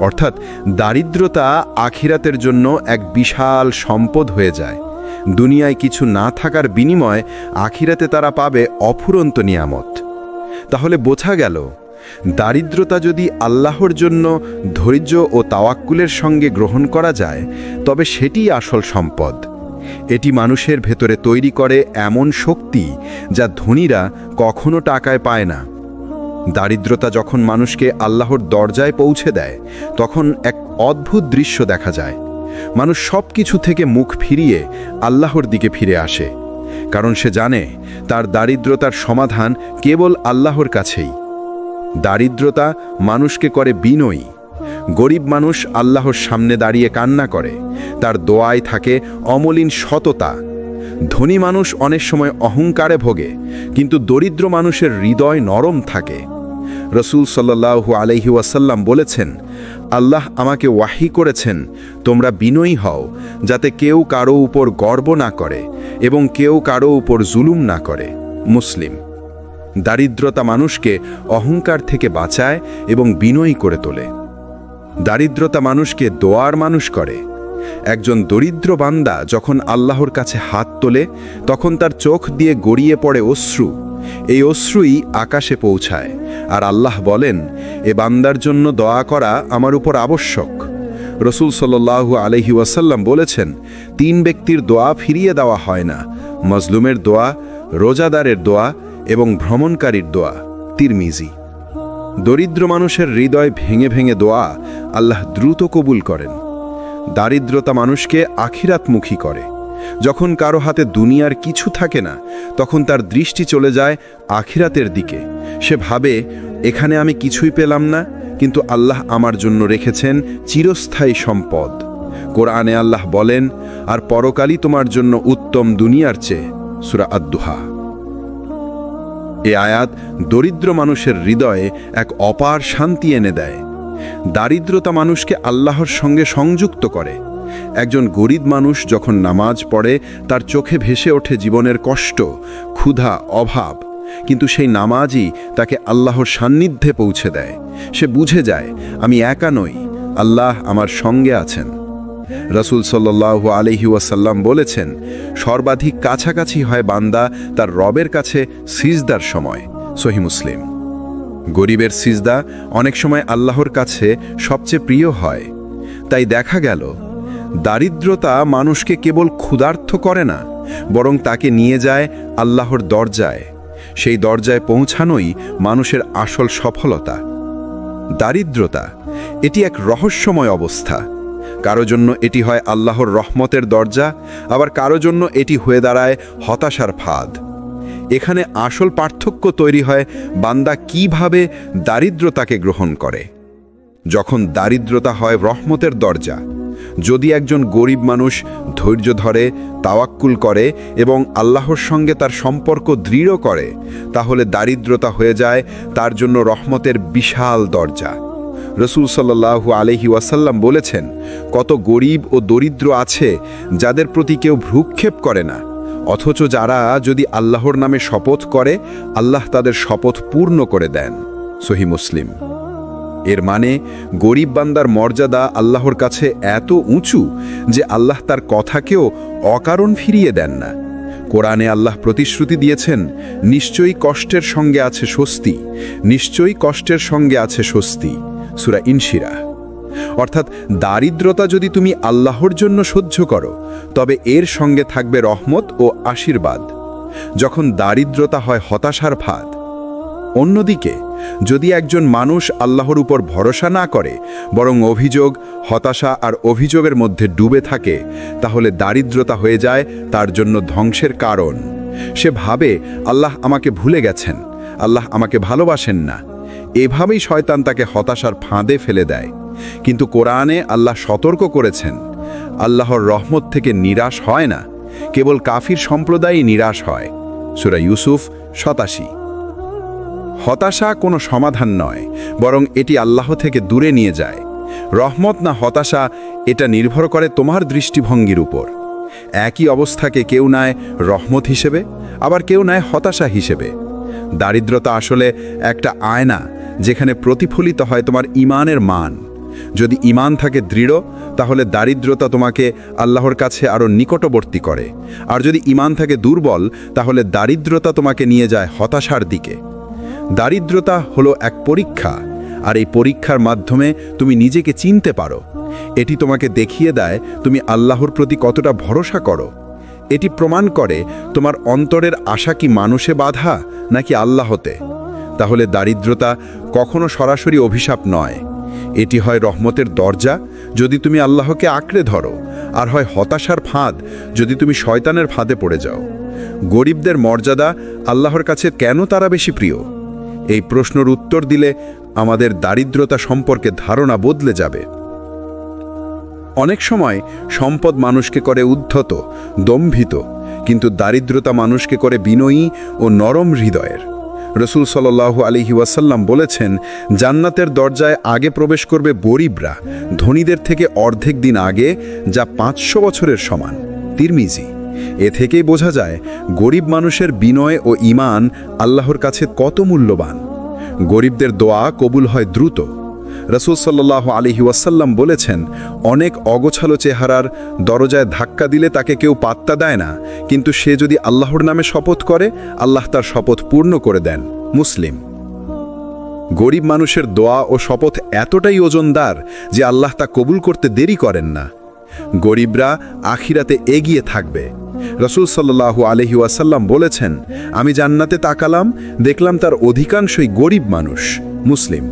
অর্থাৎ দারিদ্রতা আখিরাতের জন্য এক বিশাল সম্পদ হয়ে যায়। দুনিয়ায় কিছু না থাকার বিনিময়ে আখিরাতে তারা পাবে অফুরন্ত নিয়ামত। তাহলে বোঝা গেল, দারিদ্রতা যদি আল্লাহর জন্য ধৈর্য ও তাওয়াক্কুলের সঙ্গে গ্রহণ করা যায়, তবে সেটিই আসল সম্পদ। এটি মানুষের ভেতরে তৈরি করে এমন শক্তি যা ধনীরা কখনো টাকায় পায় না। দারিদ্রতা যখন মানুষকে আল্লাহর দরজায় পৌঁছে দেয়, তখন এক অদ্ভুত দৃশ্য দেখা যায়। মানুষ সব কিছু থেকে মুখ ফিরিয়ে আল্লাহর দিকে ফিরে আসে, কারণ সে জানে তার দারিদ্রতার সমাধান কেবল আল্লাহর কাছেই। দারিদ্রতা মানুষকে করে বিনয়ী। গরিব মানুষ আল্লাহর সামনে দাঁড়িয়ে কান্না করে, তার দোয়ায় থাকে অমলিন সততা। ধনী মানুষ অনেক সময় অহংকারে ভোগে, কিন্তু দরিদ্র মানুষের হৃদয় নরম থাকে। রসূল সাল্লাল্লাহু আলাইহি ওয়াসাল্লাম বলেছেন, আল্লাহ আমাকে ওয়াহি করেছেন, তোমরা বিনয়ী হও, যাতে কেউ কারো উপর গর্ব না করে এবং কেউ কারো উপর জুলুম না করে। মুসলিম। দারিদ্রতা মানুষকে অহংকার থেকে বাঁচায় এবং বিনয়ী করে তোলে। দারিদ্রতা মানুষকে দোয়ার মানুষ করে। একজন দরিদ্র বান্দা যখন আল্লাহর কাছে হাত তোলে, তখন তার চোখ দিয়ে গড়িয়ে পড়ে অশ্রু। এই অশ্রুই আকাশে পৌঁছায়, আর আল্লাহ বলেন, এ বান্দার জন্য দোয়া করা আমার উপর আবশ্যক। রসূল সাল্লাল্লাহু আলাইহি ওয়াসাল্লাম বলেছেন, 3 ব্যক্তির দোয়া ফিরিয়ে দেওয়া হয় না: মজলুমের দোয়া, রোজাদারের দোয়া এবং ভ্রমণকারীর দোয়া। তিরমিজি। দরিদ্র মানুষের হৃদয় ভেঙে ভেঙে দোয়া আল্লাহ দ্রুত কবুল করেন। দারিদ্রতা মানুষকে আখিরাতমুখী করে। যখন কারো হাতে দুনিয়ার কিছু থাকে না, তখন তার দৃষ্টি চলে যায় আখিরাতের দিকে। সে ভাবে, এখানে আমি কিছুই পেলাম না, কিন্তু আল্লাহ আমার জন্য রেখেছেন চিরস্থায়ী সম্পদ। কোরআনে আল্লাহ বলেন, আর পরকালই তোমার জন্য উত্তম দুনিয়ার চেয়ে। সূরা আদ-দুহা। এ আয়াত দরিদ্র মানুষের হৃদয়ে এক অপার শান্তি এনে দেয়। দারিদ্রতা মানুষকে আল্লাহর সঙ্গে সংযুক্ত করে। একজন গরিব মানুষ যখন নামাজ পড়ে, তার চোখে ভেসে ওঠে জীবনের কষ্ট, ক্ষুধা, অভাব, কিন্তু সেই নামাজই তাকে আল্লাহর সান্নিধ্যে পৌঁছে দেয়। সে বুঝে যায়, আমি একা নই, আল্লাহ আমার সঙ্গে আছেন। রাসূল সাল্লাল্লাহু আলাইহি ওয়াসাল্লাম বলেছেন, সর্বাধিক কাছাকাছি হয় বান্দা তার রবের কাছে সিজদার সময়। সহিহ মুসলিম। গরিবের সিজদা অনেক সময় আল্লাহর কাছে সবচেয়ে প্রিয় হয়। তাই দেখা গেল, দারিদ্রতা মানুষকে কেবল ক্ষুধার্ত করে না, বরং তাকে নিয়ে যায় আল্লাহর দরজায়। সেই দরজায় পৌঁছানোই মানুষের আসল সফলতা। দারিদ্রতা এটি এক রহস্যময় অবস্থা। কারো জন্য এটি হয় আল্লাহর রহমতের দরজা, আবার কারো জন্য এটি হয়ে দাঁড়ায় হতাশার ফাঁদ। এখানে আসল পার্থক্য তৈরি হয় বান্দা কিভাবে দারিদ্রতাকে গ্রহণ করে। যখন দারিদ্রতা হয় রহমতের দরজা, যদি একজন গরিব মানুষ ধৈর্য ধরে, তাওয়াক্কুল করে এবং আল্লাহর সঙ্গে তার সম্পর্ক দৃঢ় করে, তাহলে দারিদ্রতা হয়ে যায় তার জন্য রহমতের বিশাল দরজা। রাসূল সাল্লাল্লাহু আলাইহি ওয়াসাল্লাম বলেছেন, কত গরিব ও দরিদ্র আছে যাদের প্রতি কেউ ভ্রুক্ষেপ করে না, অথচ যারা যদি আল্লাহর নামে শপথ করে, আল্লাহ তাদের শপথ পূর্ণ করে দেন। সহিহ মুসলিম। এর মানে গরিব বান্দার মর্যাদা আল্লাহর কাছে এত উঁচু যে আল্লাহ তার কথাকেও অকারণ ফিরিয়ে দেন না। কোরআনে আল্লাহ প্রতিশ্রুতি দিয়েছেন, নিশ্চয়ই কষ্টের সঙ্গে আছে স্বস্তি, নিশ্চয়ই কষ্টের সঙ্গে আছে স্বস্তি। সূরা ইনশিরাহ। অর্থাৎ দারিদ্রতা যদি তুমি আল্লাহর জন্য সহ্য করো, তবে এর সঙ্গে থাকবে রহমত ও আশীর্বাদ। যখন দারিদ্রতা হয় হতাশার ফাঁদ। অন্যদিকে যদি একজন মানুষ আল্লাহর উপর ভরসা না করে, বরং অভিযোগ, হতাশা আর অভিযোগের মধ্যে ডুবে থাকে, তাহলে দারিদ্রতা হয়ে যায় তার জন্য ধ্বংসের কারণ। সে ভাবে, আল্লাহ আমাকে ভুলে গেছেন, আল্লাহ আমাকে ভালোবাসেন না। এভাবেই শয়তান তাকে হতাশার ফাঁদে ফেলে দেয়। কিন্তু কোরআনে আল্লাহ সতর্ক করেছেন, আল্লাহর রহমত থেকে নিরাশ হয় না, কেবল কাফির সম্প্রদায়ই নিরাশ হয়। সূরা ইউসুফ 87। হতাশা কোনো সমাধান নয়, বরং এটি আল্লাহ থেকে দূরে নিয়ে যায়। রহমত না হতাশা, এটা নির্ভর করে তোমার দৃষ্টিভঙ্গির উপর। একই অবস্থাকে কেউ নেয় রহমত হিসেবে, আবার কেউ নেয় হতাশা হিসেবে। দারিদ্রতা আসলে একটা আয়না, যেখানে প্রতিফলিত হয় তোমার ঈমানের মান। যদি ঈমান থাকে দৃঢ়, তাহলে দারিদ্রতা তোমাকে আল্লাহর কাছে আরও নিকটবর্তী করে। আর যদি ঈমান থাকে দুর্বল, তাহলে দারিদ্রতা তোমাকে নিয়ে যায় হতাশার দিকে। দারিদ্রতা হলো এক পরীক্ষা, আর এই পরীক্ষার মাধ্যমে তুমি নিজেকে চিনতে পারো। এটি তোমাকে দেখিয়ে দেয় তুমি আল্লাহর প্রতি কতটা ভরসা করো। এটি প্রমাণ করে তোমার অন্তরের আশা কি মানুষে বাধা নাকি আল্লাহতে। তাহলে দারিদ্রতা কখনো সরাসরি অভিশাপ নয়, এটি হয় রহমতের দরজা যদি তুমি আল্লাহকে আঁকড়ে ধরো, আর হয় হতাশার ফাঁদ যদি তুমি শয়তানের ফাঁদে পড়ে যাও। গরিবদের মর্যাদা আল্লাহর কাছে কেন তারা বেশি প্রিয়? এই প্রশ্নের উত্তর দিলে আমাদের দারিদ্রতা সম্পর্কে ধারণা বদলে যাবে। অনেক সময় সম্পদ মানুষকে করে উদ্ধত, দম্ভিত, কিন্তু দারিদ্রতা মানুষকে করে বিনয়ী ও নরম হৃদয়ের। রসুল সাল্লাল্লাহু আলাইহি ওয়াসাল্লাম বলেছেন, জান্নাতের দরজায় আগে প্রবেশ করবে গরিবরা, ধনীদের থেকে অর্ধেক দিন আগে, যা 500 বছরের সমান। তিরমিজি। এ থেকেই বোঝা যায় গরিব মানুষের বিনয় ও ঈমান আল্লাহর কাছে কত মূল্যবান। গরিবদের দোয়া কবুল হয় দ্রুত। রসুল সাল্লাল্লাহু আলাইহি ওয়াসাল্লাম বলেছেন, অনেক অগোছালো চেহারার দরজায় ধাক্কা দিলে তাকে কেউ পাত্তা দেয় না, কিন্তু সে যদি আল্লাহর নামে শপথ করে, আল্লাহ তার শপথ পূর্ণ করে দেন। মুসলিম। গরিব মানুষের দোয়া ও শপথ এতটাই ওজনদার যে আল্লাহ তা কবুল করতে দেরি করেন না। গরিবরা আখিরাতে এগিয়ে থাকবে। রসুল সাল্লাল্লাহু আলাইহি ওয়াসাল্লাম বলেছেন, আমি জান্নাতে তাকালাম, দেখলাম তার অধিকাংশই গরিব মানুষ। মুসলিম।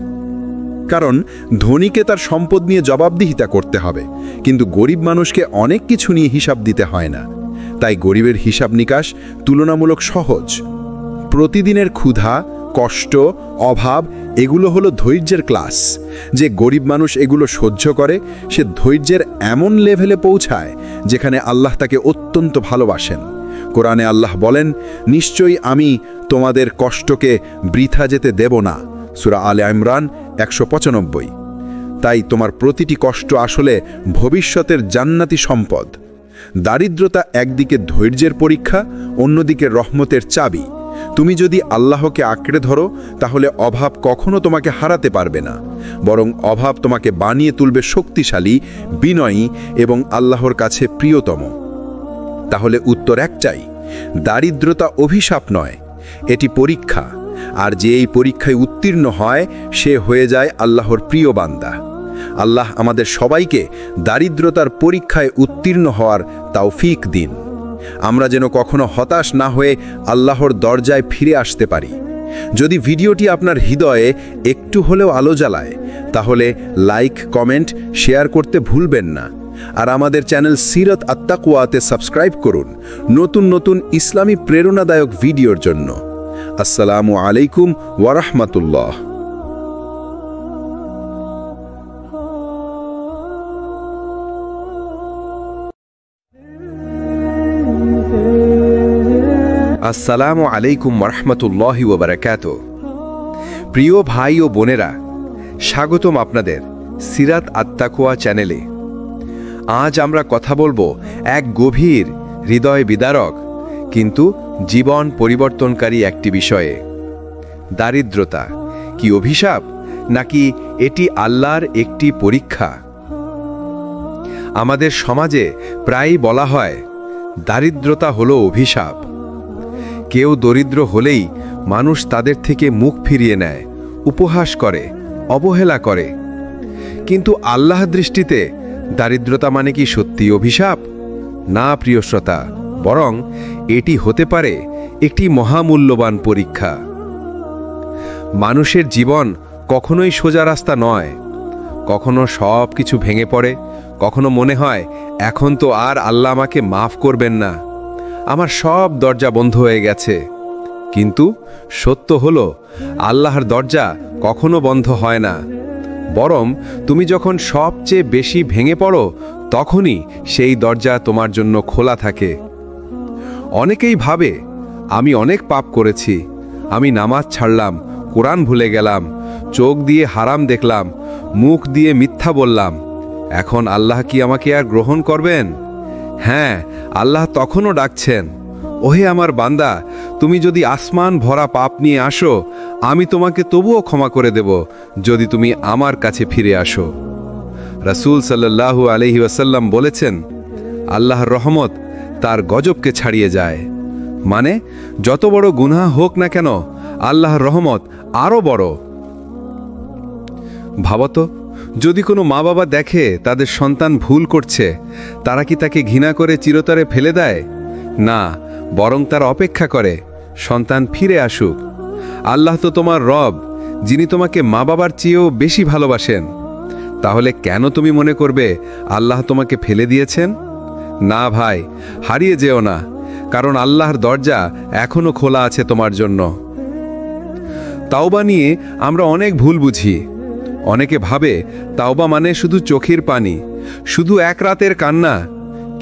কারণ ধনীকে তার সম্পদ নিয়ে জবাবদিহিতা করতে হবে, কিন্তু গরিব মানুষকে অনেক কিছু নিয়ে হিসাব দিতে হয় না। তাই গরিবের হিসাব নিকাশ তুলনামূলক সহজ। প্রতিদিনের ক্ষুধা, কষ্ট, অভাব এগুলো হলো ধৈর্যের ক্লাস। যে গরিব মানুষ এগুলো সহ্য করে, সে ধৈর্যের এমন লেভেলে পৌঁছায় যেখানে আল্লাহ তাকে অত্যন্ত ভালোবাসেন। কোরআনে আল্লাহ বলেন, নিশ্চয়ই আমি তোমাদের কষ্টকে বৃথা যেতে দেব না। সূরা আলে ইমরান 195। তাই তোমার প্রতিটি কষ্ট আসলে ভবিষ্যতের জান্নাতি সম্পদ। দারিদ্রতা একদিকে ধৈর্যের পরীক্ষা, অন্যদিকে রহমতের চাবি। তুমি যদি আল্লাহকে আঁকড়ে ধরো, তাহলে অভাব কখনো তোমাকে হারাতে পারবে না, বরং অভাব তোমাকে বানিয়ে তুলবে শক্তিশালী, বিনয়ী এবং আল্লাহর কাছে প্রিয়তম। তাহলে উত্তর একটাই, দারিদ্রতা অভিশাপ নয়, এটি পরীক্ষা। আর যে এই পরীক্ষায় উত্তীর্ণ হয়, সে হয়ে যায় আল্লাহর প্রিয় বান্দা। আল্লাহ আমাদের সবাইকে দারিদ্রতার পরীক্ষায় উত্তীর্ণ হওয়ার তৌফিক দিন। আমরা যেন কখনো হতাশ না হয়ে আল্লাহর দরজায় ফিরে আসতে পারি। যদি ভিডিওটি আপনার হৃদয়ে একটু হলেও আলো জ্বালায়, তাহলে লাইক, কমেন্ট, শেয়ার করতে ভুলবেন না। আর আমাদের চ্যানেল সিরাত আত-তাকওয়াতে সাবস্ক্রাইব করুন নতুন নতুন ইসলামী প্রেরণাদায়ক ভিডিওর জন্য। আসসালামু আলাইকুম ওয়া রাহমাতুল্লাহ। আসসালামু আলাইকুম রহমতুল্লাহি ওয়া বারাকাতুহু। প্রিয় ভাই ও বোনেরা, স্বাগতম আপনাদের সিরাত আত-তাকওয়া চ্যানেলে। আজ আমরা কথা বলবো এক গভীর, হৃদয় বিদারক কিন্তু জীবন পরিবর্তনকারী একটি বিষয়ে। দারিদ্রতা কি অভিশাপ, নাকি এটি আল্লাহর একটি পরীক্ষা? আমাদের সমাজে প্রায়ই বলা হয় দারিদ্রতা হলো অভিশাপ। কেউ দরিদ্র হলেই মানুষ তাদের থেকে মুখ ফিরিয়ে নেয়, উপহাস করে, অবহেলা করে। কিন্তু আল্লাহর দৃষ্টিতে দারিদ্রতা মানে কি সত্যি অভিশাপ? না প্রিয় শ্রোতা, বরং এটি হতে পারে একটি মহামূল্যবান পরীক্ষা। মানুষের জীবন কখনোই সোজা রাস্তা নয়। কখনো সব কিছু ভেঙে পড়ে, কখনো মনে হয় এখন তো আর আল্লাহ আমাকে মাফ করবেন না, আমার সব দরজা বন্ধ হয়ে গেছে। কিন্তু সত্য হলো, আল্লাহর দরজা কখনো বন্ধ হয় না, বরং তুমি যখন সবচেয়ে বেশি ভেঙে পড়ো, তখনই সেই দরজা তোমার জন্য খোলা থাকে। অনেকেই ভাবে, আমি অনেক পাপ করেছি, আমি নামাজ ছাড়লাম, কোরআন ভুলে গেলাম, চোখ দিয়ে হারাম দেখলাম, মুখ দিয়ে মিথ্যা বললাম, এখন আল্লাহ কি আমাকে আর গ্রহণ করবেন? হ্যাঁ, আল্লাহ তখনও ডাকছেন, ওহে আমার বান্দা, তুমি যদি আসমান ভরা পাপ নিয়ে আসো, আমি তোমাকে তবুও ক্ষমা করে দেব, যদি তুমি আমার কাছে ফিরে আসো। রাসূল সাল্লাল্লাহু আলাইহি ওয়াসাল্লাম বলেছেন, আল্লাহর রহমত তার গজবকে ছাড়িয়ে যায়। মানে যত বড় গুনাহ হোক না কেন, আল্লাহর রহমত আরও বড়। ভাবত, যদি কোনো মা বাবা দেখে তাদের সন্তান ভুল করছে, তারা কি তাকে ঘৃণা করে চিরতরে ফেলে দেয়? না, বরং তারা অপেক্ষা করে সন্তান ফিরে আসুক। আল্লাহ তো তোমার রব, যিনি তোমাকে মা বাবার চেয়েও বেশি ভালোবাসেন। তাহলে কেন তুমি মনে করবে আল্লাহ তোমাকে ফেলে দিয়েছেন? না ভাই, হারিয়ে যেও না, কারণ আল্লাহর দরজা এখনো খোলা আছে তোমার জন্য। তাওবা নিয়ে আমরা অনেক ভুল বুঝি। অনেকে ভাবে তাওবা মানে শুধু চোখের পানি, শুধু এক রাতের কান্না।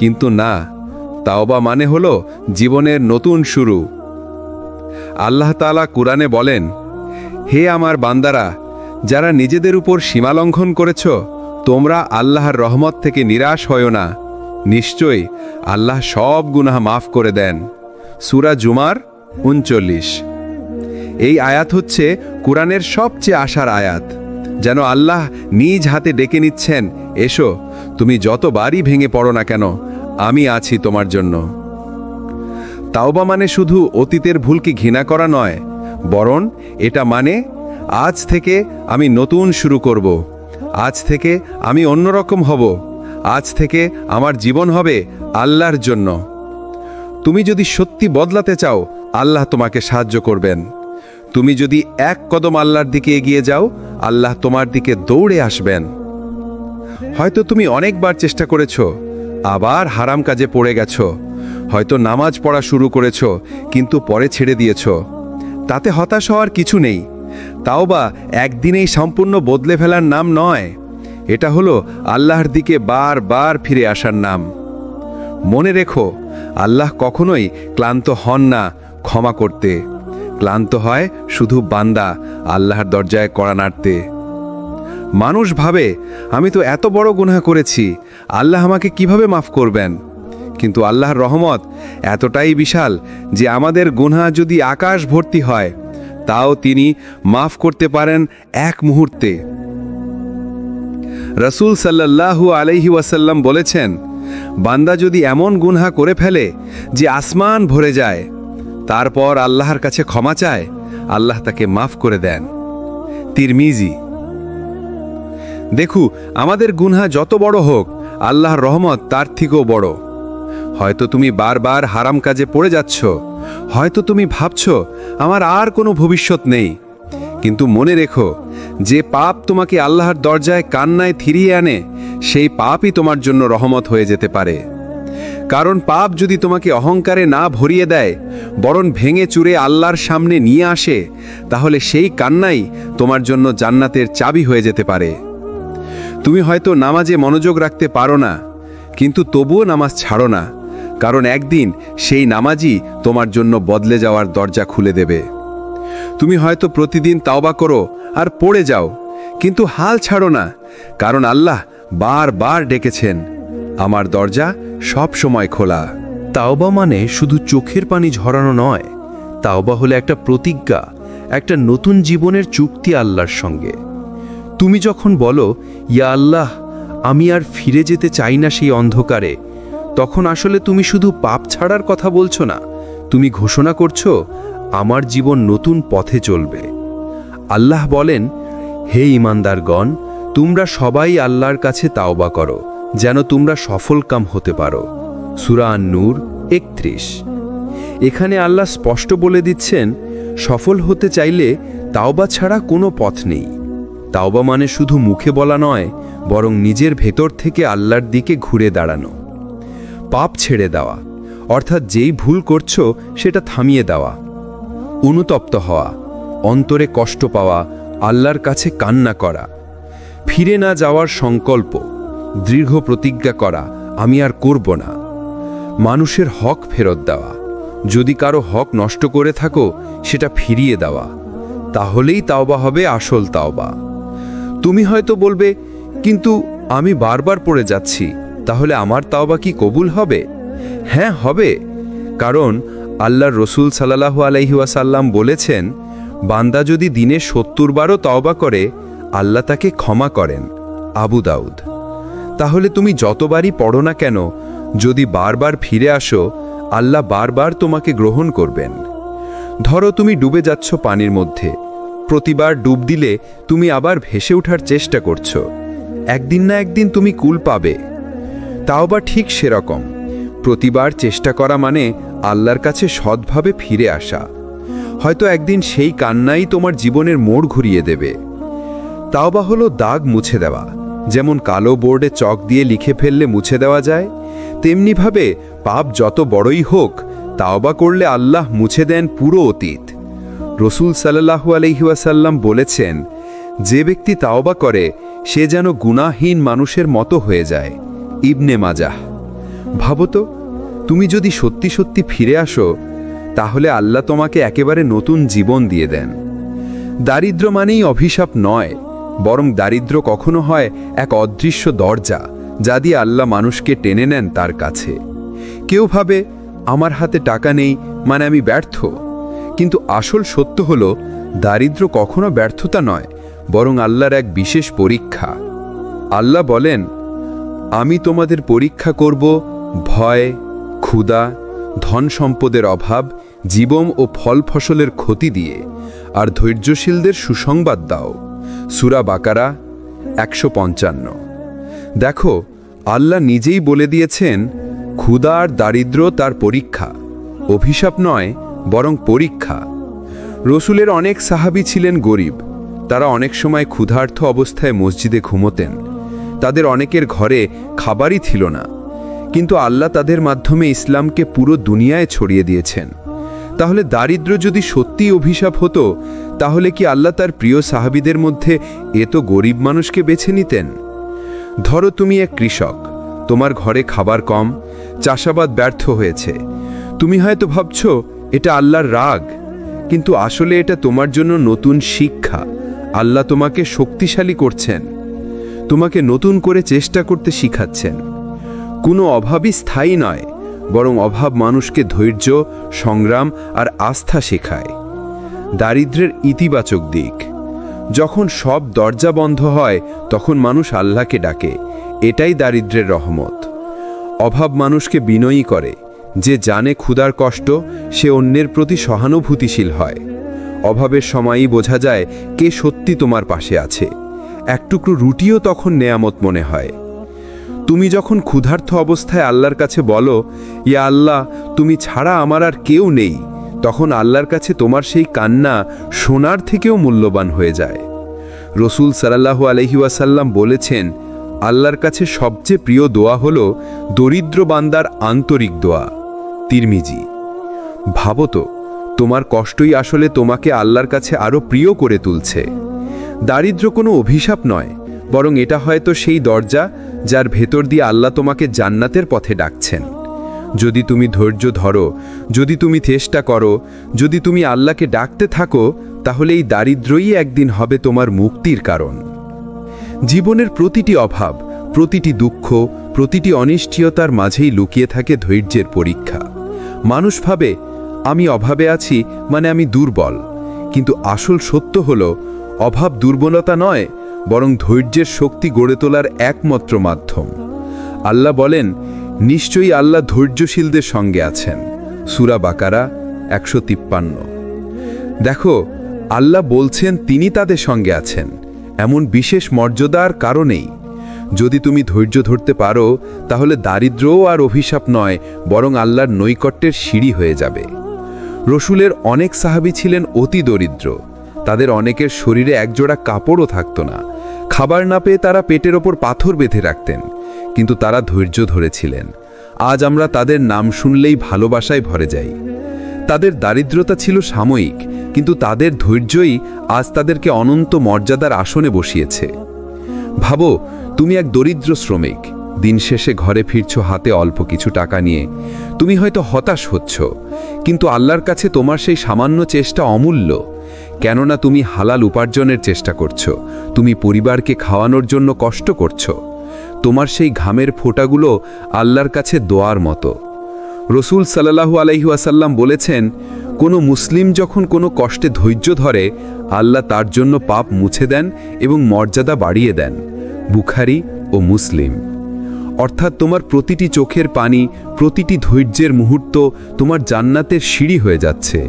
কিন্তু না, তাওবা মানে হলো জীবনের নতুন শুরু। আল্লাহ তাআলা কুরআনে বলেন, হে আমার বান্দারা, যারা নিজেদের উপর সীমালঙ্ঘন করেছ, তোমরা আল্লাহর রহমত থেকে নিরাশ হয়ো না। নিশ্চয়ই আল্লাহ সব গুনাহ মাফ করে দেন। সূরা জুমার ৩৯। এই আয়াত হচ্ছে কুরআনের সবচেয়ে আশার আয়াত। যেন আল্লাহ নিজ হাতে ডেকে নিচ্ছেন, এসো, তুমি যতবারই ভেঙে পড়ো না কেন, আমি আছি তোমার জন্য। তাওবা মানে শুধু অতীতের ভুলকে ঘৃণা করা নয়, বরং এটা মানে আজ থেকে আমি নতুন শুরু করব। আজ থেকে আমি অন্যরকম হব। আজ থেকে আমার জীবন হবে আল্লাহর জন্য। তুমি যদি সত্যি বদলাতে চাও, আল্লাহ তোমাকে সাহায্য করবেন। তুমি যদি এক কদম আল্লাহর দিকে এগিয়ে যাও, আল্লাহ তোমার দিকে দৌড়ে আসবেন। হয়তো তুমি অনেকবার চেষ্টা করেছো, আবার হারাম কাজে পড়ে গেছো। হয়তো নামাজ পড়া শুরু করেছো, কিন্তু পরে ছেড়ে দিয়েছো। তাতে হতাশ হওয়ার কিছু নেই। তাওবা একদিনেই সম্পূর্ণ বদলে ফেলার নাম নয়, এটা হলো আল্লাহর দিকে বারবার ফিরে আসার নাম। মনে রেখো, আল্লাহ কখনোই ক্লান্ত হন না ক্ষমা করতে। ক্লান্ত হয় শুধু বান্দা আল্লাহর দরজায় কড়া নাড়তে। মানুষ ভাবে, আমি তো এত বড় গুনাহ করেছি, আল্লাহ আমাকে কিভাবে মাফ করবেন? কিন্তু আল্লাহর রহমত এতটাই বিশাল যে আমাদের গুনাহ যদি আকাশ ভর্তি হয়, তাও তিনি মাফ করতে পারেন এক মুহূর্তে। রাসূল সাল্লাল্লাহু আলাইহি ওয়াসাল্লাম বলেছেন, বান্দা যদি এমন গুনাহ করে ফেলে যে আসমান ভরে যায়, তারপর আল্লাহর কাছে ক্ষমা চায়, আল্লাহ তাকে মাফ করে দেন। তিরমিজি। দেখু, আমাদের গুনাহ যত বড় হোক, আল্লাহর রহমত তার থেকেও বড়। হয়তো তুমি বারবার হারাম কাজে পড়ে যাচ্ছ, হয়তো তুমি ভাবছো আমার আর কোনো ভবিষ্যৎ নেই। কিন্তু মনে রেখো, যে পাপ তোমাকে আল্লাহর দরজায় কান্নায় ফিরিয়ে আনে, সেই পাপই তোমার জন্য রহমত হয়ে যেতে পারে। কারণ পাপ যদি তোমাকে অহংকারে না ভরিয়ে দেয়, বরং ভেঙে চুরে আল্লাহর সামনে নিয়ে আসে, তাহলে সেই কান্নাই তোমার জন্য জান্নাতের চাবি হয়ে যেতে পারে। তুমি হয়তো নামাজে মনোযোগ রাখতে পারো না, কিন্তু তবুও নামাজ ছাড়ো না, কারণ একদিন সেই নামাজই তোমার জন্য বদলে যাওয়ার দরজা খুলে দেবে। তুমি হয়তো প্রতিদিন তাওবা করো আর পড়ে যাও, কিন্তু হাল ছাড়ো না, কারণ আল্লাহ বারবার ডেকেছেন, আমার দরজা সব সময় খোলা। তাওবা মানে শুধু চোখের পানি ঝরানো নয়, তাওবা হলো একটা প্রতিজ্ঞা, একটা নতুন জীবনের চুক্তি আল্লাহর সঙ্গে। তুমি যখন বলো, ইয়া আল্লাহ, আমি আর ফিরে যেতে চাই না সেই অন্ধকারে, তখন আসলে তুমি শুধু পাপ ছাড়ার কথা বলছো না, তুমি ঘোষণা করছো, আমার জীবন নতুন পথে চলবে। আল্লাহ বলেন, হে ঈমানদারগণ, তোমরা সবাই আল্লাহর কাছে তাওবা করো, যেন তোমরা সফলকাম হতে পারো। সূরা আন-নূর ৩১। এখানে আল্লাহ স্পষ্ট বলে দিচ্ছেন, সফল হতে চাইলে তাওবা ছাড়া কোনো পথ নেই। তাওবা মানে শুধু মুখে বলা নয়, বরং নিজের ভেতর থেকে আল্লাহর দিকে ঘুরে দাঁড়ানো। পাপ ছেড়ে দেওয়া, অর্থাৎ যেই ভুল করছো সেটা থামিয়ে দেওয়া। অনুতপ্ত হওয়া, অন্তরে কষ্ট পাওয়া, আল্লাহর কাছে কান্না করা। ফিরে না যাওয়ার সংকল্প, দৃঢ় প্রতিজ্ঞা করা, আমি আর করব না। মানুষের হক ফেরত দেওয়া, যদি কারো হক নষ্ট করে থাকো সেটা ফিরিয়ে দেওয়া। তাহলেই তাওবা হবে আসল তাওবা। তুমি হয়তো বলবে, কিন্তু আমি বারবার পড়ে যাচ্ছি, তাহলে আমার তাওবা কি কবুল হবে? হ্যাঁ, হবে, কারণ আল্লাহর রসুল সাল্লাল্লাহু আলাইহি ওয়াসাল্লাম বলেছেন, বান্দা যদি দিনে ৭০ বারও তাওবা করে, আল্লাহ তাকে ক্ষমা করেন। আবু দাউদ। তাহলে তুমি যতবারই পড়ো না কেন, যদি বারবার ফিরে আসো, আল্লাহ বারবার তোমাকে গ্রহণ করবেন। ধরো তুমি ডুবে যাচ্ছ পানির মধ্যে, প্রতিবার ডুব দিলে তুমি আবার ভেসে ওঠার চেষ্টা করছো, একদিন না একদিন তুমি কুল পাবে। তাও বা ঠিক সেরকম, প্রতিবার চেষ্টা করা মানে আল্লাহর কাছে সৎভাবে ফিরে আসা। হয়তো একদিন সেই কান্নাই তোমার জীবনের মোড় ঘুরিয়ে দেবে। তাও বা হলো দাগ মুছে দেওয়া, যেমন কালো বোর্ডে চক দিয়ে লিখে ফেললে মুছে দেওয়া যায়, তেমনিভাবে পাপ যত বড়ই হোক, তাওবা করলে আল্লাহ মুছে দেন পুরো অতীত। রসুল সাল্লাল্লাহু আলাইহি ওয়াসাল্লাম বলেছেন, যে ব্যক্তি তাওবা করে সে যেন গুনাহীন মানুষের মতো হয়ে যায়। ইবনে মাজাহ। ভাবো তো, তুমি যদি সত্যি সত্যি ফিরে আসো, তাহলে আল্লাহ তোমাকে একেবারে নতুন জীবন দিয়ে দেন। দারিদ্র মানেই অভিশাপ নয়, বরং দারিদ্র কখনো হয় এক অদৃশ্য দরজা, যা দিয়ে আল্লাহ মানুষকে টেনে নেন তার কাছে। কেউ ভাবে আমার হাতে টাকা নেই মানে আমি ব্যর্থ, কিন্তু আসল সত্য হলো দারিদ্র কখনো ব্যর্থতা নয়, বরং আল্লাহর এক বিশেষ পরীক্ষা। আল্লাহ বলেন, আমি তোমাদের পরীক্ষা করব ভয়, ক্ষুধা, ধন সম্পদের অভাব, জীবন ও ফল ফসলের ক্ষতি দিয়ে, আর ধৈর্যশীলদের সুসংবাদ দাও। সূরা বাকারা 155। দেখো, আল্লাহ নিজেই বলে দিয়েছেন, ক্ষুধা আর দারিদ্র তার পরীক্ষা, অভিশাপ নয় বরং পরীক্ষা। রসুলের অনেক সাহাবী ছিলেন গরিব, তারা অনেক সময় ক্ষুধার্ত অবস্থায় মসজিদে ঘুমোতেন, তাদের অনেকের ঘরে খাবারই ছিল না, কিন্তু আল্লাহ তাদের মাধ্যমে ইসলামকে পুরো দুনিয়ায় ছড়িয়ে দিয়েছেন। তাহলে দারিদ্র যদি সত্যিই অভিশাপ হতো, তাহলে কি আল্লাহ তার প্রিয় সাহাবীদের মধ্যে এত গরিব মানুষকে বেছে নিতেন? ধরো তুমি এক কৃষক, তোমার ঘরে খাবার কম, চাষাবাদ ব্যর্থ হয়েছে। তুমি হয়তো ভাবছ এটা আল্লাহর রাগ, কিন্তু আসলে এটা তোমার জন্য নতুন শিক্ষা। আল্লাহ তোমাকে শক্তিশালী করছেন, তোমাকে নতুন করে চেষ্টা করতে শিখাচ্ছেন। কোনো অভাবই স্থায়ী নয়, বরং অভাব মানুষকে ধৈর্য, সংগ্রাম আর আস্থা শেখায়। দারিদ্র্যের ইতিবাচক দিক: যখন সব দরজা বন্ধ হয়, তখন মানুষ আল্লাহকে ডাকে, এটাই দারিদ্র্যের রহমত। অভাব মানুষকে বিনয়ী করে, যে জানে ক্ষুধার কষ্ট, সে অন্যের প্রতি সহানুভূতিশীল হয়। অভাবের সময়ই বোঝা যায় কে সত্যি তোমার পাশে আছে। এক টুকরো রুটিও তখন নেয়ামত মনে হয়। তুমি যখন ক্ষুধার্ত অবস্থায় আল্লাহর কাছে বলো, ইয়া আল্লাহ, তুমি ছাড়া আমার আর কেউ নেই, তখন আল্লাহর কাছে তোমার সেই কান্না সোনার থেকেও মূল্যবান হয়ে যায়। রসুল সাল্লাল্লাহু আলাইহি ওয়াসাল্লাম বলেছেন, আল্লাহর কাছে সবচেয়ে প্রিয় দোয়া হলো দরিদ্র বান্দার আন্তরিক দোয়া। তিরমিজি। ভাবো তো, তোমার কষ্টই আসলে তোমাকে আল্লাহর কাছে আরো প্রিয় করে তুলছে। দারিদ্র কোনো অভিশাপ নয়, বরং এটা হয়তো সেই দরজা যার ভেতর দিয়ে আল্লাহ তোমাকে জান্নাতের পথে ডাকছেন। যদি তুমি ধৈর্য ধরো, যদি তুমি চেষ্টা করো, যদি তুমি আল্লাহকে ডাকতে থাকো, তাহলে এই দারিদ্রই একদিন হবে তোমার মুক্তির কারণ। জীবনের প্রতিটি অভাব, প্রতিটি দুঃখ, প্রতিটি অনিশ্চয়তার মাঝেই লুকিয়ে থাকে ধৈর্যের পরীক্ষা। মানুষ ভাবে আমি অভাবে আছি মানে আমি দুর্বল, কিন্তু আসল সত্য হলো অভাব দুর্বলতা নয়, বরং ধৈর্যের শক্তি গড়ে তোলার একমাত্র মাধ্যম। আল্লাহ বলেন, নিশ্চয়ই আল্লাহ ধৈর্যশীলদের সঙ্গে আছেন। সূরা বাকারা 153। দেখো, আল্লাহ বলছেন তিনি তাদের সঙ্গে আছেন, এমন বিশেষ মর্যাদার কারণেই। যদি তুমি ধৈর্য ধরতে পারো, তাহলে দারিদ্রও আর অভিশাপ নয়, বরং আল্লাহর নৈকট্যের সিঁড়ি হয়ে যাবে। রসুলের অনেক সাহাবী ছিলেন অতি দরিদ্র, তাদের অনেকের শরীরে একজোড়া কাপড়ও থাকত না। খাবার না পেয়ে তারা পেটের ওপর পাথর বেঁধে রাখতেন, কিন্তু তারা ধৈর্য ধরেছিলেন। আজ আমরা তাদের নাম শুনলেই ভালোবাসায় ভরে যাই। তাদের দারিদ্রতা ছিল সাময়িক, কিন্তু তাদের ধৈর্যই আজ তাদেরকে অনন্ত মর্যাদার আসনে বসিয়েছে। ভাবো, তুমি এক দরিদ্র শ্রমিক, দিন শেষে ঘরে ফিরছ হাতে অল্প কিছু টাকা নিয়ে। তুমি হয়তো হতাশ হচ্ছ, কিন্তু আল্লাহর কাছে তোমার সেই সামান্য চেষ্টা অমূল্য। কেননা তুমি হালাল উপার্জনের চেষ্টা করছো, তুমি পরিবারকে খাওয়ানোর জন্য কষ্ট করছো। তোমার সেই ঘামের ফোঁটাগুলো আল্লাহর কাছে দোয়ার মতো। রসুল সাল্লাল্লাহু আলাইহি ওয়াসাল্লাম বলেছেন, কোনো মুসলিম যখন কোনো কষ্টে ধৈর্য ধরে, আল্লাহ তার জন্য পাপ মুছে দেন এবং মর্যাদা বাড়িয়ে দেন। বুখারী ও মুসলিম। অর্থাৎ তোমার প্রতিটি চোখের পানি, প্রতিটি ধৈর্যের মুহূর্ত তোমার জান্নাতের সিঁড়ি হয়ে যাচ্ছে।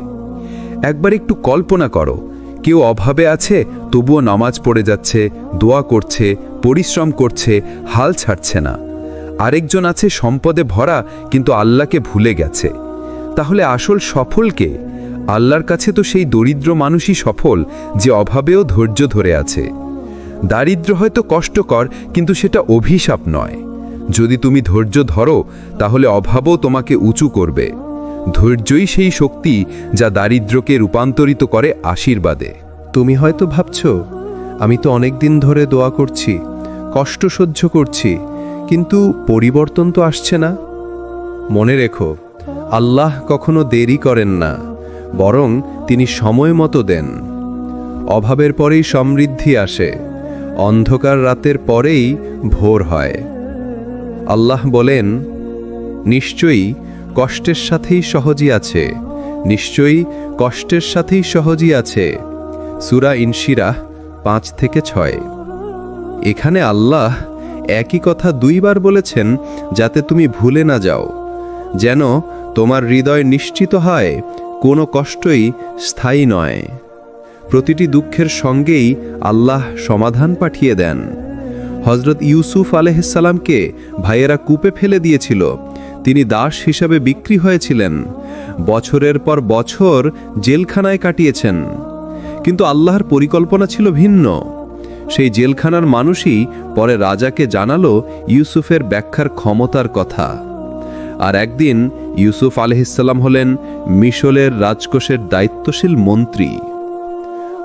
একবার একটু কল্পনা করো, কেউ অভাবে আছে তবুও নামাজ পড়ে যাচ্ছে, দোয়া করছে, পরিশ্রম করছে, হাল ছাড়ছে না। আরেকজন আছে সম্পদে ভরা কিন্তু আল্লাহকে ভুলে গেছে। তাহলে আসল সফল কে? আল্লাহর কাছে তো সেই দরিদ্র মানুষই সফল যে অভাবেও ধৈর্য ধরে আছে। দারিদ্র্য হয়তো কষ্টকর, কিন্তু সেটা অভিশাপ নয়। যদি তুমি ধৈর্য ধরো তাহলে অভাবও তোমাকে উঁচু করবে। ধৈর্যই সেই শক্তি যা দারিদ্র্যকে রূপান্তরিত করে আশীর্বাদে। তুমি হয়তো ভাবছো, আমি তো অনেক দিন ধরে দোয়া করছি, কষ্ট সহ্য করছি, কিন্তু পরিবর্তন তো আসছে না। মনে রেখো, আল্লাহ কখনো দেরি করেন না, বরং তিনি সময় মতো দেন। অভাবের পরেই সমৃদ্ধি আসে, অন্ধকার রাতের পরেই ভোর হয়। আল্লাহ বলেন, নিশ্চয়ই কষ্টের সাথেই সহজই আছে, নিশ্চয়ই কষ্টের সাথেই সহজই আছে। সূরা ইনশিরাহ 5-6। এখানে আল্লাহ একই কথা দুইবার বলেছেন যাতে তুমি ভুলে না যাও, যেন তোমার হৃদয় নিশ্চিত হয় কোনো কষ্টই স্থায়ী নয়। প্রতিটি দুঃখের সঙ্গেই আল্লাহ সমাধান পাঠিয়ে দেন। হযরত ইউসুফ আলাইহিসসালামকে ভাইয়েরা কূপে ফেলে দিয়েছিল, তিনি দাস হিসাবে বিক্রি হয়েছিলেন, বছরের পর বছর জেলখানায় কাটিয়েছেন। কিন্তু আল্লাহর পরিকল্পনা ছিল ভিন্ন। সেই জেলখানার মানুষই পরে রাজাকে জানালো ইউসুফের ব্যাখ্যার ক্ষমতার কথা। আর একদিন ইউসুফ আলাইহিসসালাম হলেন মিশরের রাজকোষের দায়িত্বশীল মন্ত্রী।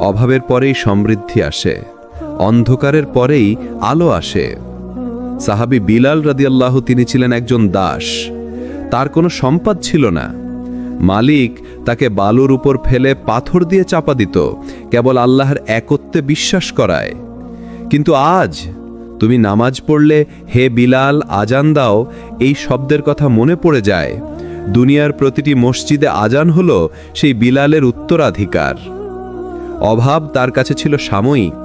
অভাবের পরেই সমৃদ্ধি আসে, অন্ধকারের পরেই আলো আসে। সাহাবী বিলাল রাদিয়াল্লাহু তিনি ছিলেন একজন দাস, তার কোনো সম্পদ ছিল না। মালিক তাকে বালুর উপর ফেলে পাথর দিয়ে চাপা দিত, কেবল আল্লাহর একত্বে বিশ্বাস করায়। কিন্তু আজ তুমি নামাজ পড়লে হে বিলাল আজান দাও, এই শব্দের কথা মনে পড়ে যায়। দুনিয়ার প্রতিটি মসজিদে আজান হলো সেই বিলালের উত্তরাধিকার। অভাব তার কাছে ছিল সাময়িক,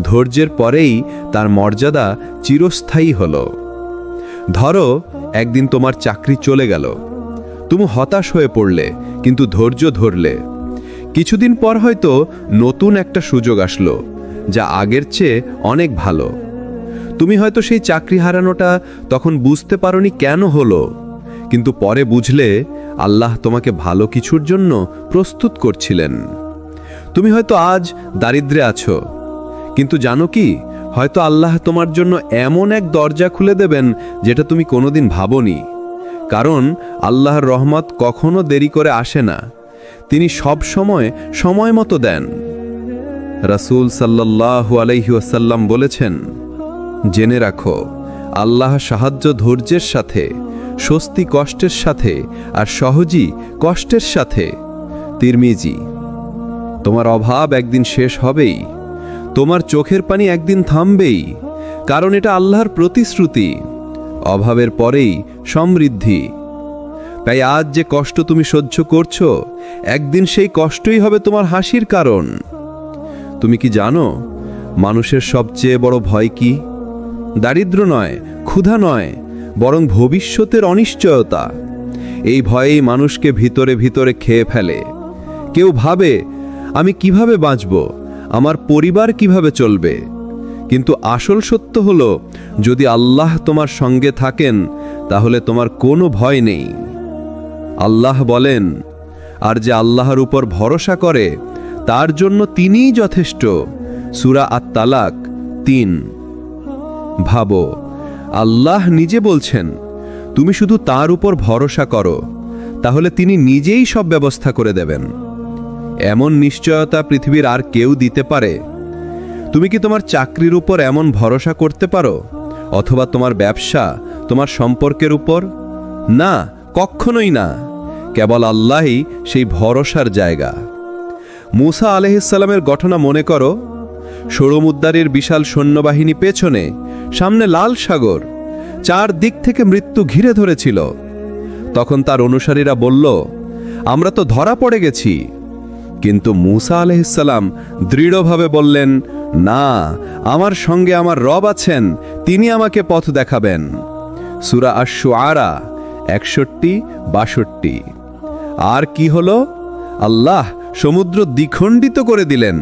ধৈর্যের পরেই তার মর্যাদা চিরস্থায়ী হলো। ধরো একদিন তোমার চাকরি চলে গেল, তুমি হতাশ হয়ে পড়লে, কিন্তু ধৈর্য ধরলে। কিছুদিন পর হয়তো নতুন একটা সুযোগ আসলো যা আগের চেয়ে অনেক ভালো। তুমি হয়তো সেই চাকরি হারানোটা তখন বুঝতে পারোনি কেন হলো, কিন্তু পরে বুঝলে আল্লাহ তোমাকে ভালো কিছুর জন্য প্রস্তুত করছিলেন। তুমি হয়তো আজ দারিদ্র্যে আছো, কিন্তু জানো কি, হয়তো আল্লাহ তোমার জন্য এমন এক দরজা খুলে দেবেন যেটা তুমি কোনোদিন ভাবোনি। কারণ আল্লাহর রহমত কখনো দেরি করে আসে না, তিনি সব সময় মতো দেন। রাসূল সাল্লাল্লাহু আলাইহি ওয়াসাল্লাম বলেছেন, জেনে রাখো, আল্লাহ সাহায্য ধৈর্যের সাথে, স্বস্তি কষ্টের সাথে, আর সহজই কষ্টের সাথে। তিরমিজি। তোমার অভাব একদিন শেষ হবেই, তোমার চোখের পানি একদিন থামবেই, কারণ এটা আল্লাহর প্রতিশ্রুতি। অভাবের পরেই সমৃদ্ধি। তাই আজ যে কষ্ট তুমি সহ্য করছো, একদিন সেই কষ্টই হবে তোমার হাসির কারণ। তুমি কি জানো মানুষের সবচেয়ে বড় ভয় কি? দারিদ্র্য নয়, ক্ষুধা নয়, বরং ভবিষ্যতের অনিশ্চয়তা। এই ভয়েই মানুষকে ভিতরে ভিতরে খেয়ে ফেলে। কেউ ভাবে, আমি কিভাবে বাঁচব, আমার পরিবার কিভাবে চলবে। কিন্তু আসল সত্য হলো, যদি আল্লাহ তোমার সঙ্গে থাকেন তাহলে তোমার কোনো ভয় নেই। আল্লাহ বলেন, আর যে আল্লাহর উপর ভরসা করে তার জন্য তিনিই যথেষ্ট। সূরা আত-তালাক 3। ভাবো, আল্লাহ নিজে বলছেন, তুমি শুধু তার উপর ভরসা করো, তাহলে তিনি নিজেই সব ব্যবস্থা করে দেবেন। এমন নিশ্চয়তা পৃথিবীর আর কেউ দিতে পারে? তুমি কি তোমার চাকরির উপর এমন ভরসা করতে পারো, অথবা তোমার ব্যবসা, তোমার সম্পর্কের উপর? না, কখনোই না। কেবল আল্লাহই সেই ভরসার জায়গা। মূসা আলাইহিসসালামের ঘটনা মনে করো। সমুদ্রের বিশাল সৈন্যবাহিনী পেছনে, সামনে লাল সাগর, চারদিক থেকে মৃত্যু ঘিরে ধরেছিল। তখন তার অনুসারীরা বলল, আমরা তো ধরা পড়ে গেছি। কিন্তু মূসা আলাইহিসসালাম দৃঢ়ভাবে বললেন, না, আমার সঙ্গে আমার রব আছেন, তিনি আমাকে পথ দেখাবেন। সূরা আশ-শুআরা 61-62। আর কি হলো? আল্লাহ সমুদ্র দ্বিখণ্ডিত করে দিলেন।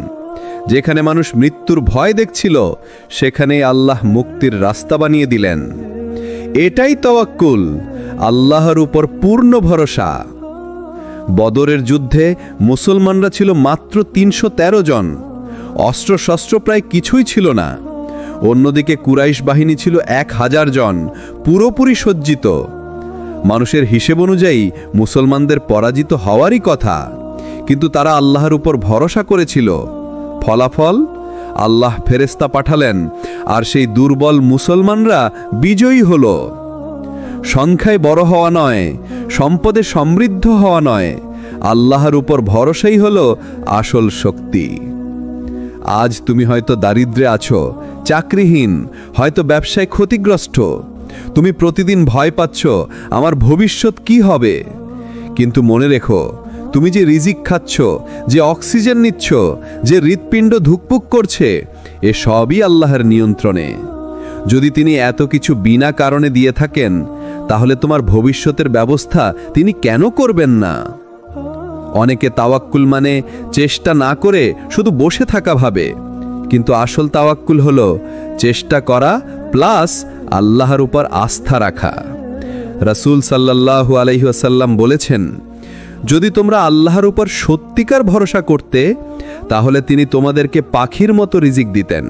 যেখানে মানুষ মৃত্যুর ভয় দেখছিল, সেখানেই আল্লাহ মুক্তির রাস্তা বানিয়ে দিলেন। এটাই তাওয়াক্কুল, আল্লাহর উপর পূর্ণ ভরসা। বদরের যুদ্ধে মুসলমানরা ছিল মাত্র ৩১৩ জন, অস্ত্রশস্ত্র প্রায় কিছুই ছিল না। অন্যদিকে কুরাইশ বাহিনী ছিল ১০০০ জন, পুরোপুরি সজ্জিত। মানুষের হিসেব অনুযায়ী মুসলমানদের পরাজিত হওয়ারই কথা, কিন্তু তারা আল্লাহর উপর ভরসা করেছিল। ফলাফল, আল্লাহ ফেরেশতা পাঠালেন, আর সেই দুর্বল মুসলমানরা বিজয়ী হল। সংখ্যায় বড় হওয়া নয়, সম্পদে সমৃদ্ধ হওয়া নয়, আল্লাহর উপর ভরসাই হল আসল শক্তি। আজ তুমি হয়তো দারিদ্র্যে আছো, চাকরিহীন, হয়তো ব্যবসায় ক্ষতিগ্রস্ত। তুমি প্রতিদিন ভয় পাচ্ছ, আমার ভবিষ্যৎ কি হবে? কিন্তু মনে রেখো, তুমি যে রিজিক খাচ্ছ, যে অক্সিজেন নিচ্ছ, যে হৃৎপিণ্ড ধুকপুক করছে, এ সবই আল্লাহর নিয়ন্ত্রণে। যদি তিনি এত কিছু বিনা কারণে দিয়ে থাকেন, তাহলে তোমার ভবিষ্যতের ব্যবস্থা তিনি কেন করবেন না? অনেকে তাওয়াক্কুল মানে চেষ্টা না করে শুধু বসে থাকা ভাবে, কিন্তু আসল তাওয়াক্কুল হলো চেষ্টা করা প্লাস আল্লাহর উপর আস্থা রাখা। রাসূল সাল্লাল্লাহু আলাইহি ওয়াসাল্লাম বলেছেন, যদি তোমরা আল্লাহর উপর সত্যিকার ভরসা করতে, তাহলে তিনি তোমাদেরকে পাখির মতো রিজিক দিতেন।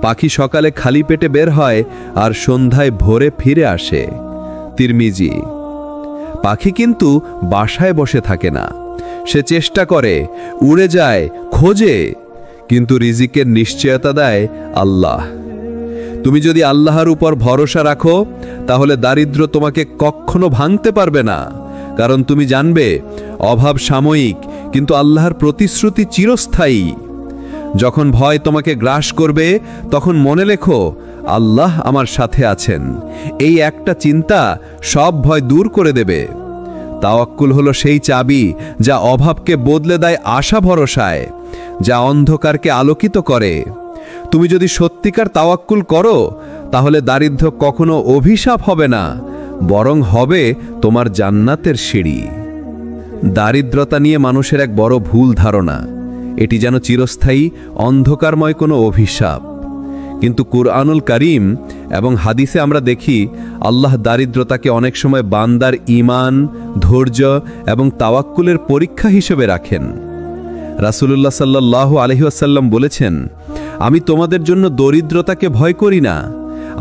পাখি সকালে খালি পেটে বের হয় আর সন্ধ্যায় ভোরে ফিরে আসে। তিরমিজি। পাখি কিন্তু বাসায় বসে থাকে না, সে চেষ্টা করে, উড়ে যায়, খোঁজে, কিন্তু রিজিকের নিশ্চয়তা দেয় আল্লাহ। তুমি যদি আল্লাহর উপর ভরসা রাখো, তাহলে দারিদ্র তোমাকে কখনো ভাঙতে পারবে না, কারণ তুমি জানবে অভাব সাময়িক, কিন্তু আল্লাহর প্রতিশ্রুতি চিরস্থায়ী। যখন ভয় তোমাকে গ্রাস করবে, তখন মনে রেখো আল্লাহ আমার সাথে আছেন। এই একটা চিন্তা সব ভয় দূর করে দেবে। তাওয়াক্কুল হলো সেই চাবি যা অভাবকে বদলে দেয় আশা ভরসায়, যা অন্ধকারকে আলোকিত করে। তুমি যদি সত্যিকার তাওয়াক্কুল করো, তাহলে দারিদ্র্য কখনো অভিশাপ হবে না, বরং হবে তোমার জান্নাতের সিঁড়ি। দারিদ্রতা নিয়ে মানুষের এক বড় ভুল ধারণা, এটি যেন চিরস্থায়ী অন্ধকারময় কোনো অভিশাপ। কিন্তু কুরআনুল কারীম এবং হাদিসে আমরা দেখি আল্লাহ দারিদ্রতাকে অনেক সময় বান্দার ঈমান, ধৈর্য এবং তাওয়াক্কুলের পরীক্ষা হিসেবে রাখেন। রাসূলুল্লাহ সাল্লাল্লাহু আলাইহি ওয়াসাল্লাম বলেছেন, আমি তোমাদের জন্য দরিদ্রতাকে ভয় করি না,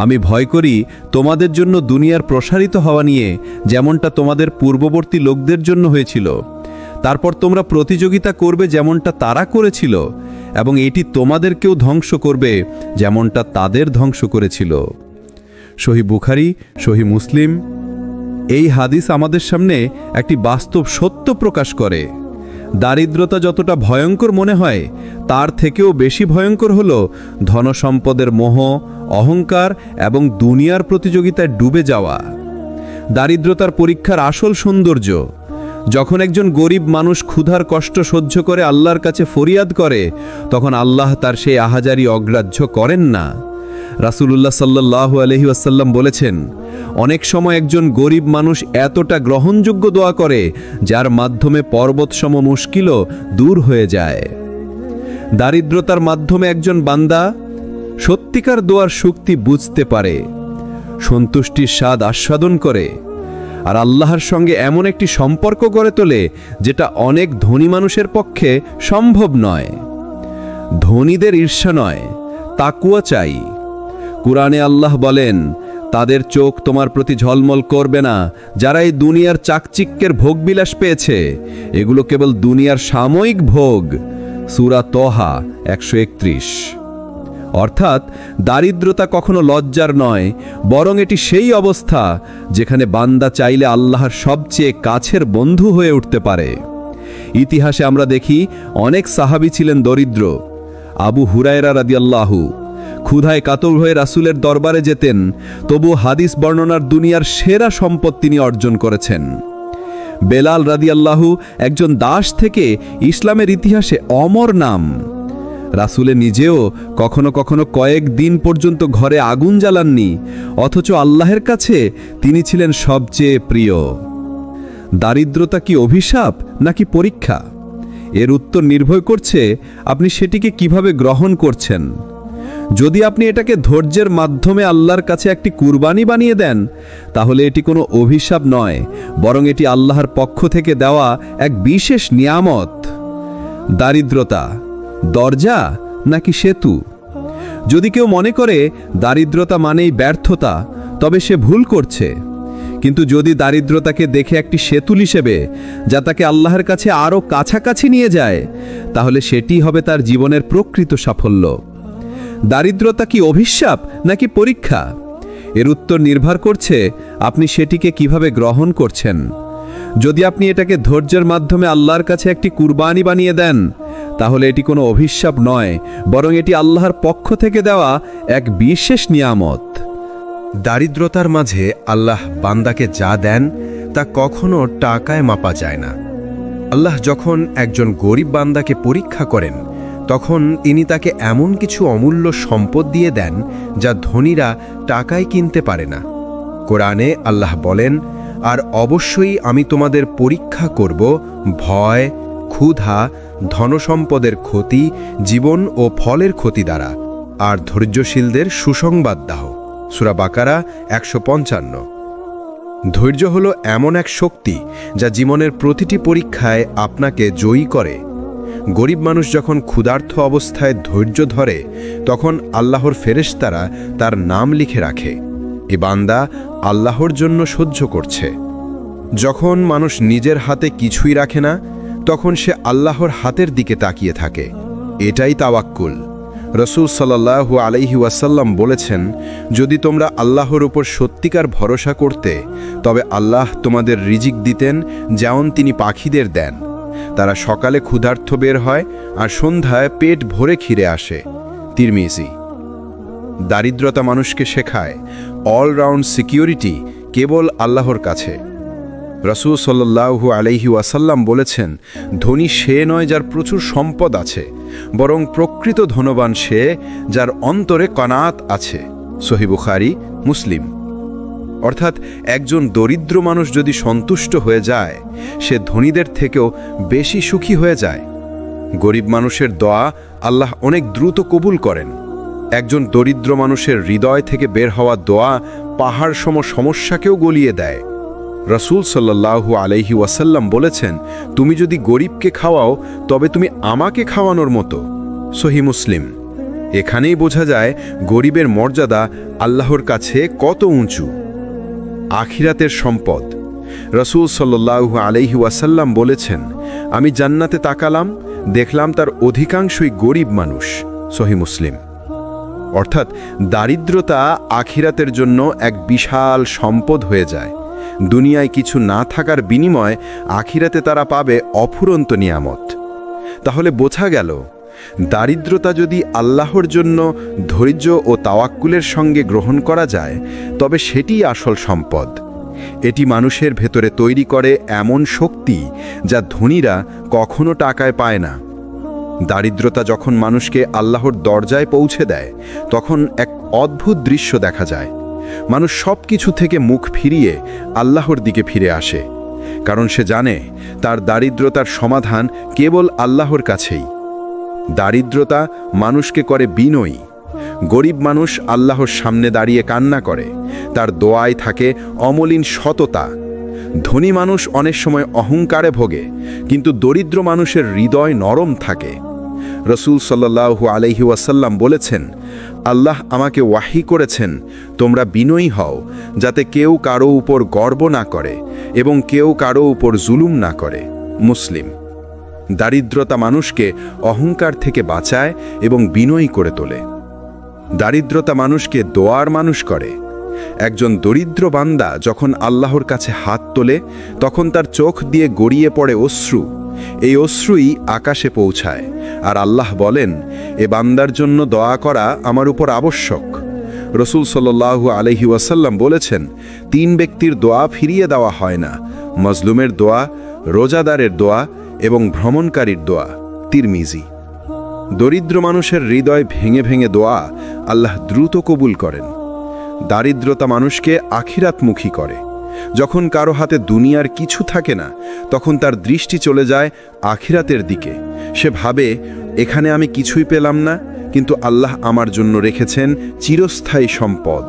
আমি ভয় করি তোমাদের জন্য দুনিয়ার প্রসারিত হওয়া নিয়ে, যেমনটা তোমাদের পূর্ববর্তী লোকদের জন্য হয়েছিল। তারপর তোমরা প্রতিযোগিতা করবে যেমনটা তারা করেছিল, এবং এটি তোমাদেরকেও ধ্বংস করবে যেমনটা তাদের ধ্বংস করেছিল। সহিহ বুখারী, সহিহ মুসলিম। এই হাদিস আমাদের সামনে একটি বাস্তব সত্য প্রকাশ করে। দারিদ্রতা যতটা ভয়ঙ্কর মনে হয়, তার থেকেও বেশি ভয়ঙ্কর হল ধনসম্পদের মোহ, অহংকার এবং দুনিয়ার প্রতিযোগিতায় ডুবে যাওয়া। দারিদ্রতার পরীক্ষার আসল সৌন্দর্য যখন একজন গরিব মানুষ ক্ষুধার কষ্ট সহ্য করে আল্লাহর কাছে ফরিয়াদ করে, তখন আল্লাহ তার সেই আহাজারি অগ্রাহ্য করেন না। রাসূলুল্লাহ সাল্লাল্লাহু আলাইহি ওয়াসাল্লাম বলেছেন, অনেক সময় একজন গরিব মানুষ এতটা গ্রহণযোগ্য দোয়া করে, যার মাধ্যমে পর্বতসম মুশকিলও দূর হয়ে যায়। দারিদ্রতার মাধ্যমে একজন বান্দা সত্যিকার দোয়ার শক্তি বুঝতে পারে, সন্তুষ্টির স্বাদ আস্বাদন করে, আর আল্লাহর সঙ্গে এমন একটি সম্পর্ক গড়ে তোলে যেটা অনেক ধনী মানুষের পক্ষে সম্ভব নয়। ধনীদের ঈর্ষা নয়, তাকওয়া চাই। কুরআনে আল্লাহ বলেন, তাদের চোখ তোমার প্রতি ঝলমল করবে না যারা এই দুনিয়ার চাকচিক্যের ভোগবিলাস পেয়েছে, এগুলো কেবল দুনিয়ার সাময়িক ভোগ। সূরা তহা 131। অর্থাৎ দারিদ্রতা কখনো লজ্জার নয়, বরং এটি সেই অবস্থা যেখানে বান্দা চাইলে আল্লাহর সবচেয়ে কাছের বন্ধু হয়ে উঠতে পারে। ইতিহাসে আমরা দেখি অনেক সাহাবী ছিলেন দরিদ্র। আবু হুরায়রা রাদিয়াল্লাহু ক্ষুধায় কাতর হয়ে রাসূলের দরবারে যেতেন, তবু হাদিস বর্ণনার দুনিয়ার সেরা সম্পদ তিনি অর্জন করেছেন। বেলাল রাদিয়াল্লাহু একজন দাস থেকে ইসলামের ইতিহাসে অমর নাম। রাসূলে নিজেও কখনো কখনো কয়েক দিন পর্যন্ত ঘরে আগুন জ্বালাননি, অথচ আল্লাহের কাছে তিনি ছিলেন সবচেয়ে প্রিয়। দারিদ্রতা কি অভিশাপ নাকি পরীক্ষা? এর উত্তর নির্ভর করছে আপনি সেটিকে কিভাবে গ্রহণ করছেন। যদি আপনি এটাকে ধৈর্যের মাধ্যমে আল্লাহর কাছে একটি কুরবানি বানিয়ে দেন, তাহলে এটি কোনো অভিশাপ নয়, বরং এটি আল্লাহর পক্ষ থেকে দেওয়া এক বিশেষ নিয়ামত। দারিদ্রতা দরজা নাকি সেতু? যদি কেউ মনে করে দারিদ্রতা মানেই ব্যর্থতা, তবে সে ভুল করছে। কিন্তু যদি দারিদ্রতাকে দেখে একটি সেতু হিসেবে, যা তাকে আল্লাহর কাছে আরও কাছাকাছি নিয়ে যায়, তাহলে সেটি হবে তার জীবনের প্রকৃত সাফল্য। দারিদ্রতা কি অভিশাপ নাকি পরীক্ষা? এর উত্তর নির্ভর করছে আপনি সেটিকে কিভাবে গ্রহণ করছেন। যদি আপনি এটাকে ধৈর্যের মাধ্যমে আল্লাহর কাছে একটি কুরবানি বানিয়ে দেন, তাহলে এটি কোনো অভিশাপ নয়, বরং এটি আল্লাহর পক্ষ থেকে দেওয়া এক বিশেষ নিয়ামত। দারিদ্রতার মাঝে আল্লাহ বান্দাকে যা দেন তা কখনো টাকায় মাপা যায় না। আল্লাহ যখন একজন গরিব বান্দাকে পরীক্ষা করেন, তখন তিনি তাকে এমন কিছু অমূল্য সম্পদ দিয়ে দেন যা ধনীরা টাকায় কিনতে পারে না। কোরআনে আল্লাহ বলেন, আর অবশ্যই আমি তোমাদের পরীক্ষা করব ভয়, ক্ষুধা, ধনসম্পদের ক্ষতি, জীবন ও ফলের ক্ষতি দ্বারা, আর ধৈর্যশীলদের সুসংবাদ দাও। সূরা বাকারা 155। ধৈর্য হলো এমন এক শক্তি যা জীবনের প্রতিটি পরীক্ষায় আপনাকে জয়ী করে। গরিব মানুষ যখন ক্ষুধার্ত অবস্থায় ধৈর্য ধরে, তখন আল্লাহর ফেরেশতারা তার নাম লিখে রাখে, এ বান্দা আল্লাহর জন্য সহ্য করছে। যখন মানুষ নিজের হাতে কিছুই রাখে না, তখন সে আল্লাহর হাতের দিকে তাকিয়ে থাকে। এটাই তাওয়াক্কুল। রাসূল সাল্লাল্লাহু আলাইহি ওয়াসাল্লাম বলেছেন, যদি তোমরা আল্লাহর উপর সত্যিকার ভরসা করতে, তবে আল্লাহ তোমাদের রিজিক দিতেন যেমন তিনি পাখিদের দেন। তারা সকালে ক্ষুধার্ত বের হয় আর সন্ধ্যায় পেট ভরে খিরে আসে। তিরমিজি। দারিদ্রতা মানুষকে শেখায় অলরাউন্ড সিকিউরিটি কেবল আল্লাহর কাছে। রাসূল সাল্লাল্লাহু আলাইহি ওয়াসাল্লাম বলেছেন, ধনী সে নয় যার প্রচুর সম্পদ আছে, বরং প্রকৃত ধনবান সে যার অন্তরে কনাত আছে। সহিহ বুখারী, মুসলিম। অর্থাৎ একজন দরিদ্র মানুষ যদি সন্তুষ্ট হয়ে যায়, সে ধনীদের থেকেও বেশি সুখী হয়ে যায়। গরিব মানুষের দোয়া আল্লাহ অনেক দ্রুত কবুল করেন। একজন দরিদ্র মানুষের হৃদয় থেকে বের হওয়া দোয়া পাহাড় সম সমস্যাকেও গলিয়ে দেয়। রাসূল সাল্লাল্লাহু আলাইহি ওয়াসাল্লাম বলেছেন, তুমি যদি গরিবকে খাওয়াও, তবে তুমি আমাকে খাওয়ানোর মতো। সহিহ মুসলিম। এখানেই বোঝা যায় গরিবের মর্যাদা আল্লাহর কাছে কত উঁচু। আখিরাতের সম্পদ। রাসূল সাল্লাল্লাহু আলাইহি ওয়াসাল্লাম বলেছেন, আমি জান্নাতে তাকালাম, দেখলাম তার অধিকাংশই গরিব মানুষ। সহিহ মুসলিম। অর্থাৎ দারিদ্রতা আখিরাতের জন্য এক বিশাল সম্পদ হয়ে যায়। দুনিয়ায় কিছু না থাকার বিনিময়ে আখিরাতে তারা পাবে অফুরন্ত নিয়ামত। তাহলে বোঝা গেল, দারিদ্রতা যদি আল্লাহর জন্য ধৈর্য ও তাওয়াক্কুলের সঙ্গে গ্রহণ করা যায়, তবে সেটিই আসল সম্পদ। এটি মানুষের ভেতরে তৈরি করে এমন শক্তি যা ধনীরা কখনো টাকায় পায় না। দারিদ্রতা যখন মানুষকে আল্লাহর দরজায় পৌঁছে দেয়, তখন এক অদ্ভুত দৃশ্য দেখা যায়। মানুষ সব কিছু থেকে মুখ ফিরিয়ে আল্লাহর দিকে ফিরে আসে, কারণ সে জানে তার দারিদ্রতার সমাধান কেবল আল্লাহর কাছেই। দারিদ্রতা মানুষকে করে বিনয়ী। গরিব মানুষ আল্লাহর সামনে দাঁড়িয়ে কান্না করে, তার দোয়ায় থাকে অমলিন সততা। ধনী মানুষ অনেক সময় অহংকারে ভোগে, কিন্তু দরিদ্র মানুষের হৃদয় নরম থাকে। রাসূল সাল্লাল্লাহু আলাইহি ওয়াসাল্লাম বলেছেন, আল্লাহ আমাকে ওয়াহি করেছেন, তোমরা বিনয়ী হও, যাতে কেউ কারো উপর গর্ব না করে এবং কেউ কারো উপর জুলুম না করে। মুসলিম। দারিদ্রতা মানুষকে অহংকার থেকে বাঁচায় এবং বিনয়ী করে তোলে। দারিদ্রতা মানুষকে দোয়ার মানুষ করে। একজন দরিদ্র বান্দা যখন আল্লাহর কাছে হাত তোলে, তখন তার চোখ দিয়ে গড়িয়ে পড়ে অশ্রু। এই অশ্রুই আকাশে পৌঁছায়, আর আল্লাহ বলেন, এ বান্দার জন্য দোয়া করা আমার উপর আবশ্যক। রাসূল সাল্লাল্লাহু আলাইহি ওয়াসাল্লাম বলেছেন, 3 ব্যক্তির দোয়া ফিরিয়ে দেওয়া হয় না: মজলুমের দোয়া, রোজাদারের দোয়া এবং ভ্রমণকারীর দোয়া। তিরমিজি। দরিদ্র মানুষের হৃদয় ভেঙে ভেঙে দোয়া আল্লাহ দ্রুত কবুল করেন। দারিদ্রতা মানুষকে আখিরাতমুখী করে। যখন কারো হাতে দুনিয়ার কিছু থাকে না, তখন তার দৃষ্টি চলে যায় আখিরাতের দিকে। সে ভাবে, এখানে আমি কিছুই পেলাম না, কিন্তু আল্লাহ আমার জন্য রেখেছেন চিরস্থায়ী সম্পদ।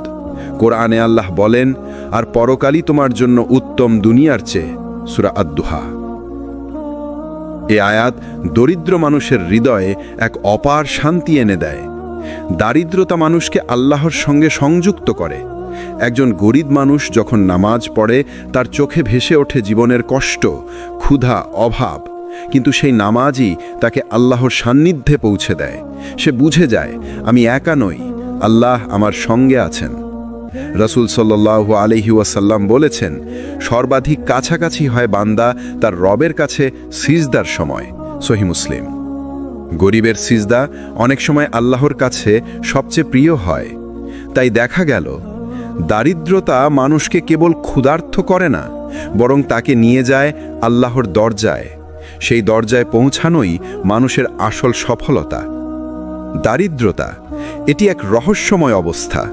কোরআনে আল্লাহ বলেন, আর পরকালই তোমার জন্য উত্তম দুনিয়ার চেয়ে। সূরা আদ-দুহা। এ আয়াত দরিদ্র মানুষের হৃদয়ে এক অপার শান্তি এনে দেয়। দারিদ্রতা মানুষকে আল্লাহর সঙ্গে সংযুক্ত করে। একজন গরিব মানুষ যখন নামাজ পড়ে, তার চোখে ভেসে ওঠে জীবনের কষ্ট, ক্ষুধা, অভাব, কিন্তু সেই নামাজই তাকে আল্লাহর সান্নিধ্যে পৌঁছে দেয়। সে বুঝে যায়, আমি একা নই, আল্লাহ আমার সঙ্গে আছেন। রাসূল সাল্লাল্লাহু আলাইহি ওয়াসাল্লাম বলেছেন, সর্বাধিক কাছাকাছি হয় বান্দা তার রবের কাছে সিজদার সময়। সহিহ মুসলিম। গরিবের সিজদা অনেক সময় আল্লাহর কাছে সবচেয়ে প্রিয় হয়। তাই দেখা গেল, দারিদ্রতা মানুষকে কেবল ক্ষুধার্ত করে না, বরং তাকে নিয়ে যায় আল্লাহর দরজায়। সেই দরজায় পৌঁছানোই মানুষের আসল সফলতা। দারিদ্রতা এটি এক রহস্যময় অবস্থা।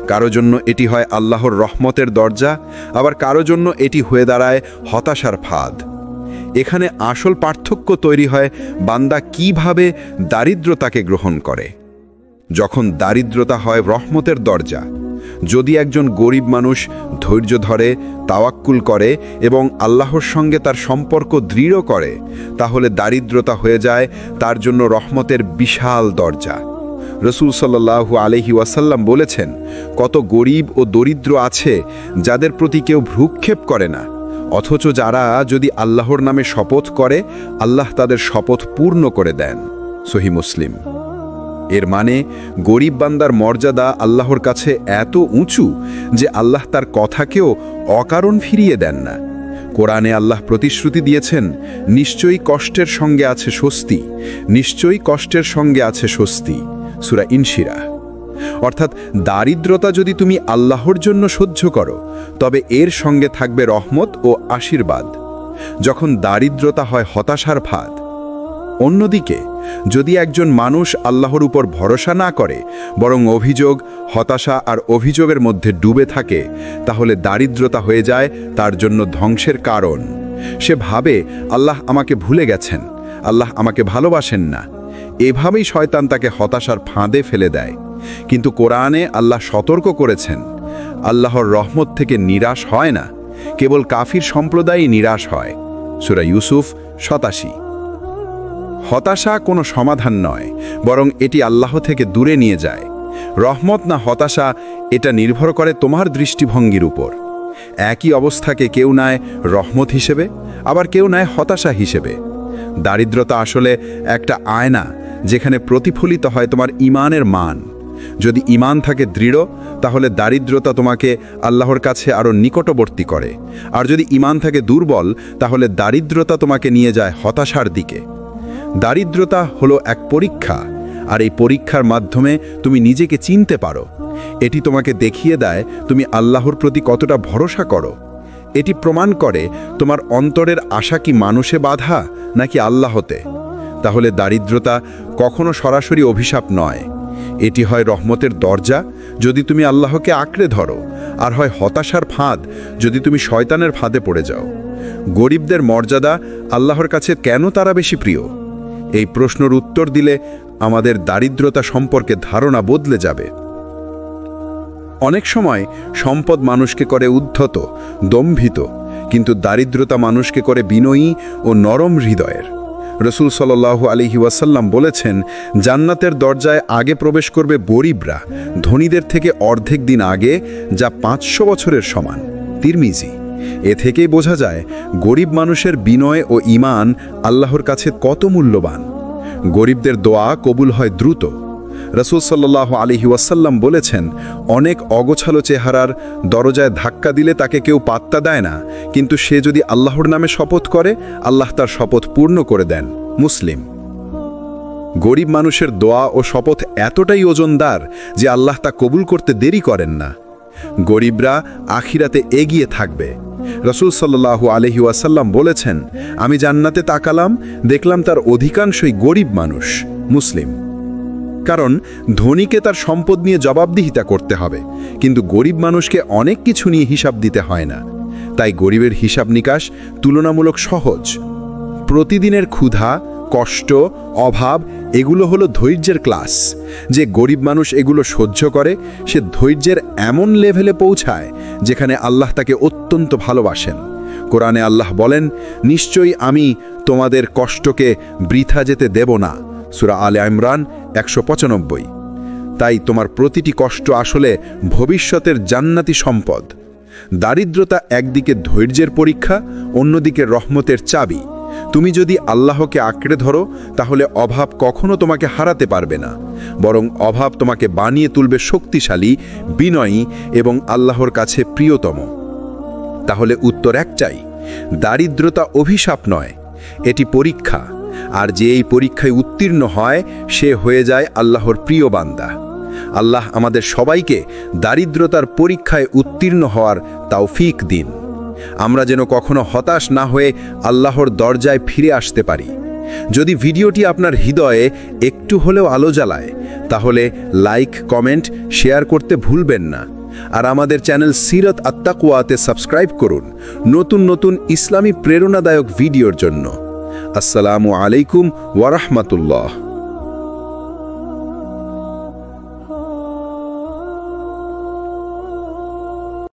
কারো জন্য এটি হয় আল্লাহর রহমতের দরজা, আবার কারো জন্য এটি হয়ে দাঁড়ায় হতাশার ফাঁদ। এখানে আসল পার্থক্য তৈরি হয় বান্দা কিভাবে দারিদ্রতাকে গ্রহণ করে। যখন দারিদ্রতা হয় রহমতের দরজা, যদি একজন গরিব মানুষ ধৈর্য ধরে, তাওয়াক্কুল করে এবং আল্লাহর সঙ্গে তার সম্পর্ক দৃঢ় করে, তাহলে দারিদ্রতা হয়ে যায় তার জন্য রহমতের বিশাল দরজা। রাসূল সাল্লাল্লাহু আলাইহি ওয়াসাল্লাম বলেছেন, কত গরিব ও দরিদ্র আছে যাদের প্রতি কেউ ভ্রুক্ষেপ করে না, অথচ যারা যদি আল্লাহর নামে শপথ করে, আল্লাহ তাদের শপথ পূর্ণ করে দেন। সহিহ মুসলিম। এর মানে গরিব বান্দার মর্যাদা আল্লাহর কাছে এত উঁচু যে আল্লাহ তার কথাকেও অকারণ ফিরিয়ে দেন না। কোরআনে আল্লাহ প্রতিশ্রুতি দিয়েছেন, নিশ্চয়ই কষ্টের সঙ্গে আছে স্বস্তি, নিশ্চয়ই কষ্টের সঙ্গে আছে স্বস্তি। সূরা ইনশিরাহ। অর্থাৎ দারিদ্রতা যদি তুমি আল্লাহর জন্য সহ্য করো, তবে এর সঙ্গে থাকবে রহমত ও আশীর্বাদ। যখন দারিদ্রতা হয় হতাশার ফাঁদ। অন্যদিকে যদি একজন মানুষ আল্লাহর উপর ভরসা না করে, বরং অভিযোগ, হতাশা আর অভিযোগের মধ্যে ডুবে থাকে, তাহলে দারিদ্রতা হয়ে যায় তার জন্য ধ্বংসের কারণ। সে ভাবে, আল্লাহ আমাকে ভুলে গেছেন, আল্লাহ আমাকে ভালোবাসেন না। এভাবেই শয়তান তাকে হতাশার ফাঁদে ফেলে দেয়। কিন্তু কোরআনে আল্লাহ সতর্ক করেছেন, আল্লাহর রহমত থেকে নিরাশ হয় না, কেবল কাফির সম্প্রদায়ই নিরাশ হয়। সূরা ইউসুফ 87। হতাশা কোনো সমাধান নয়, বরং এটি আল্লাহ থেকে দূরে নিয়ে যায়। রহমত না হতাশা, এটা নির্ভর করে তোমার দৃষ্টিভঙ্গির উপর। একই অবস্থাকে কেউ নেয় রহমত হিসেবে, আবার কেউ নেয় হতাশা হিসেবে। দারিদ্রতা আসলে একটা আয়না, যেখানে প্রতিফলিত হয় তোমার ঈমানের মান। যদি ঈমান থাকে দৃঢ়, তাহলে দারিদ্রতা তোমাকে আল্লাহর কাছে আরও নিকটবর্তী করে। আর যদি ঈমান থাকে দুর্বল, তাহলে দারিদ্রতা তোমাকে নিয়ে যায় হতাশার দিকে। দারিদ্রতা হলো এক পরীক্ষা, আর এই পরীক্ষার মাধ্যমে তুমি নিজেকে চিনতে পারো। এটি তোমাকে দেখিয়ে দেয় তুমি আল্লাহর প্রতি কতটা ভরসা করো। এটি প্রমাণ করে তোমার অন্তরের আশা কি মানুষে বাধা নাকি আল্লাহতে। তাহলে দারিদ্রতা কখনো সরাসরি অভিশাপ নয়, এটি হয় রহমতের দরজা যদি তুমি আল্লাহকে আঁকড়ে ধরো, আর হয় হতাশার ফাঁদ যদি তুমি শয়তানের ফাঁদে পড়ে যাও। গরিবদের মর্যাদা আল্লাহর কাছে কেন তারা বেশি প্রিয়? এই প্রশ্নের উত্তর দিলে আমাদের দারিদ্রতা সম্পর্কে ধারণা বদলে যাবে। অনেক সময় সম্পদ মানুষকে করে উদ্ধত, দম্ভিত, কিন্তু দারিদ্রতা মানুষকে করে বিনয়ী ও নরম হৃদয়ের। রাসূল সাল্লাল্লাহু আলাইহি ওয়াসাল্লাম বলেছেন, জান্নাতের দরজায় আগে প্রবেশ করবে গরিবরা, ধনীদের থেকে অর্ধেক দিন আগে, যা 500 বছরের সমান। তিরমিজি। এ থেকেই বোঝা যায় গরিব মানুষের বিনয় ও ঈমান আল্লাহর কাছে কত মূল্যবান। গরিবদের দোয়া কবুল হয় দ্রুত। রাসূল সাল্লাল্লাহু আলাইহি ওয়াসাল্লাম বলেছেন, অনেক অগোছালো চেহারার দরজায় ধাক্কা দিলে তাকে কেউ পাত্তা দেয় না, কিন্তু সে যদি আল্লাহর নামে শপথ করে, আল্লাহ তার শপথ পূর্ণ করে দেন। মুসলিম। গরিব মানুষের দোয়া ও শপথ এতটাই ওজনদার যে আল্লাহ তা কবুল করতে দেরি করেন না। গরিবরা আখিরাতে এগিয়ে থাকবে। রাসূল সাল্লাল্লাহু আলাইহি ওয়াসাল্লাম বলেছেন, আমি জান্নাতে তাকালাম, দেখলাম তার অধিকাংশই গরিব মানুষ। মুসলিম। কারণ ধনীকে তার সম্পদ নিয়ে জবাবদিহিতা করতে হবে, কিন্তু গরিব মানুষকে অনেক কিছু নিয়ে হিসাব দিতে হয় না। তাই গরিবের হিসাব নিকাশ তুলনামূলক সহজ। প্রতিদিনের ক্ষুধা, কষ্ট, অভাব এগুলো হলো ধৈর্যের ক্লাস। যে গরিব মানুষ এগুলো সহ্য করে সে ধৈর্যের এমন লেভেলে পৌঁছায় যেখানে আল্লাহ তাকে অত্যন্ত ভালোবাসেন। কোরআনে আল্লাহ বলেন, নিশ্চয়ই আমি তোমাদের কষ্টকে বৃথা যেতে দেব না। সূরা আলে ইমরান 195। তাই তোমার প্রতিটি কষ্ট আসলে ভবিষ্যতের জান্নাতি সম্পদ। দারিদ্রতা একদিকে ধৈর্যের পরীক্ষা, অন্যদিকে রহমতের চাবি। তুমি যদি আল্লাহকে আঁকড়ে ধরো তাহলে অভাব কখনো তোমাকে হারাতে পারবে না, বরং অভাব তোমাকে বানিয়ে তুলবে শক্তিশালী, বিনয়ী এবং আল্লাহর কাছে প্রিয়তম। তাহলে উত্তর একটাই, দারিদ্রতা অভিশাপ নয়, এটি পরীক্ষা। আর যে এই পরীক্ষায় উত্তীর্ণ হয় সে হয়ে যায় আল্লাহর প্রিয় বান্দা। আল্লাহ আমাদের সবাইকে দারিদ্রতার পরীক্ষায় উত্তীর্ণ হওয়ার তৌফিক দিন। আমরা যেন কখনো হতাশ না হয়ে আল্লাহর দরজায় ফিরে আসতে পারি। যদি ভিডিওটি আপনার হৃদয়ে একটু হলেও আলো জ্বালায় তাহলে লাইক, কমেন্ট, শেয়ার করতে ভুলবেন না। আর আমাদের চ্যানেল সিরাত আত-তাকওয়াতে সাবস্ক্রাইব করুন নতুন নতুন ইসলামী প্রেরণাদায়ক ভিডিওর জন্য। আসসালামু আলাইকুম ওয়া রাহমাতুল্লাহ।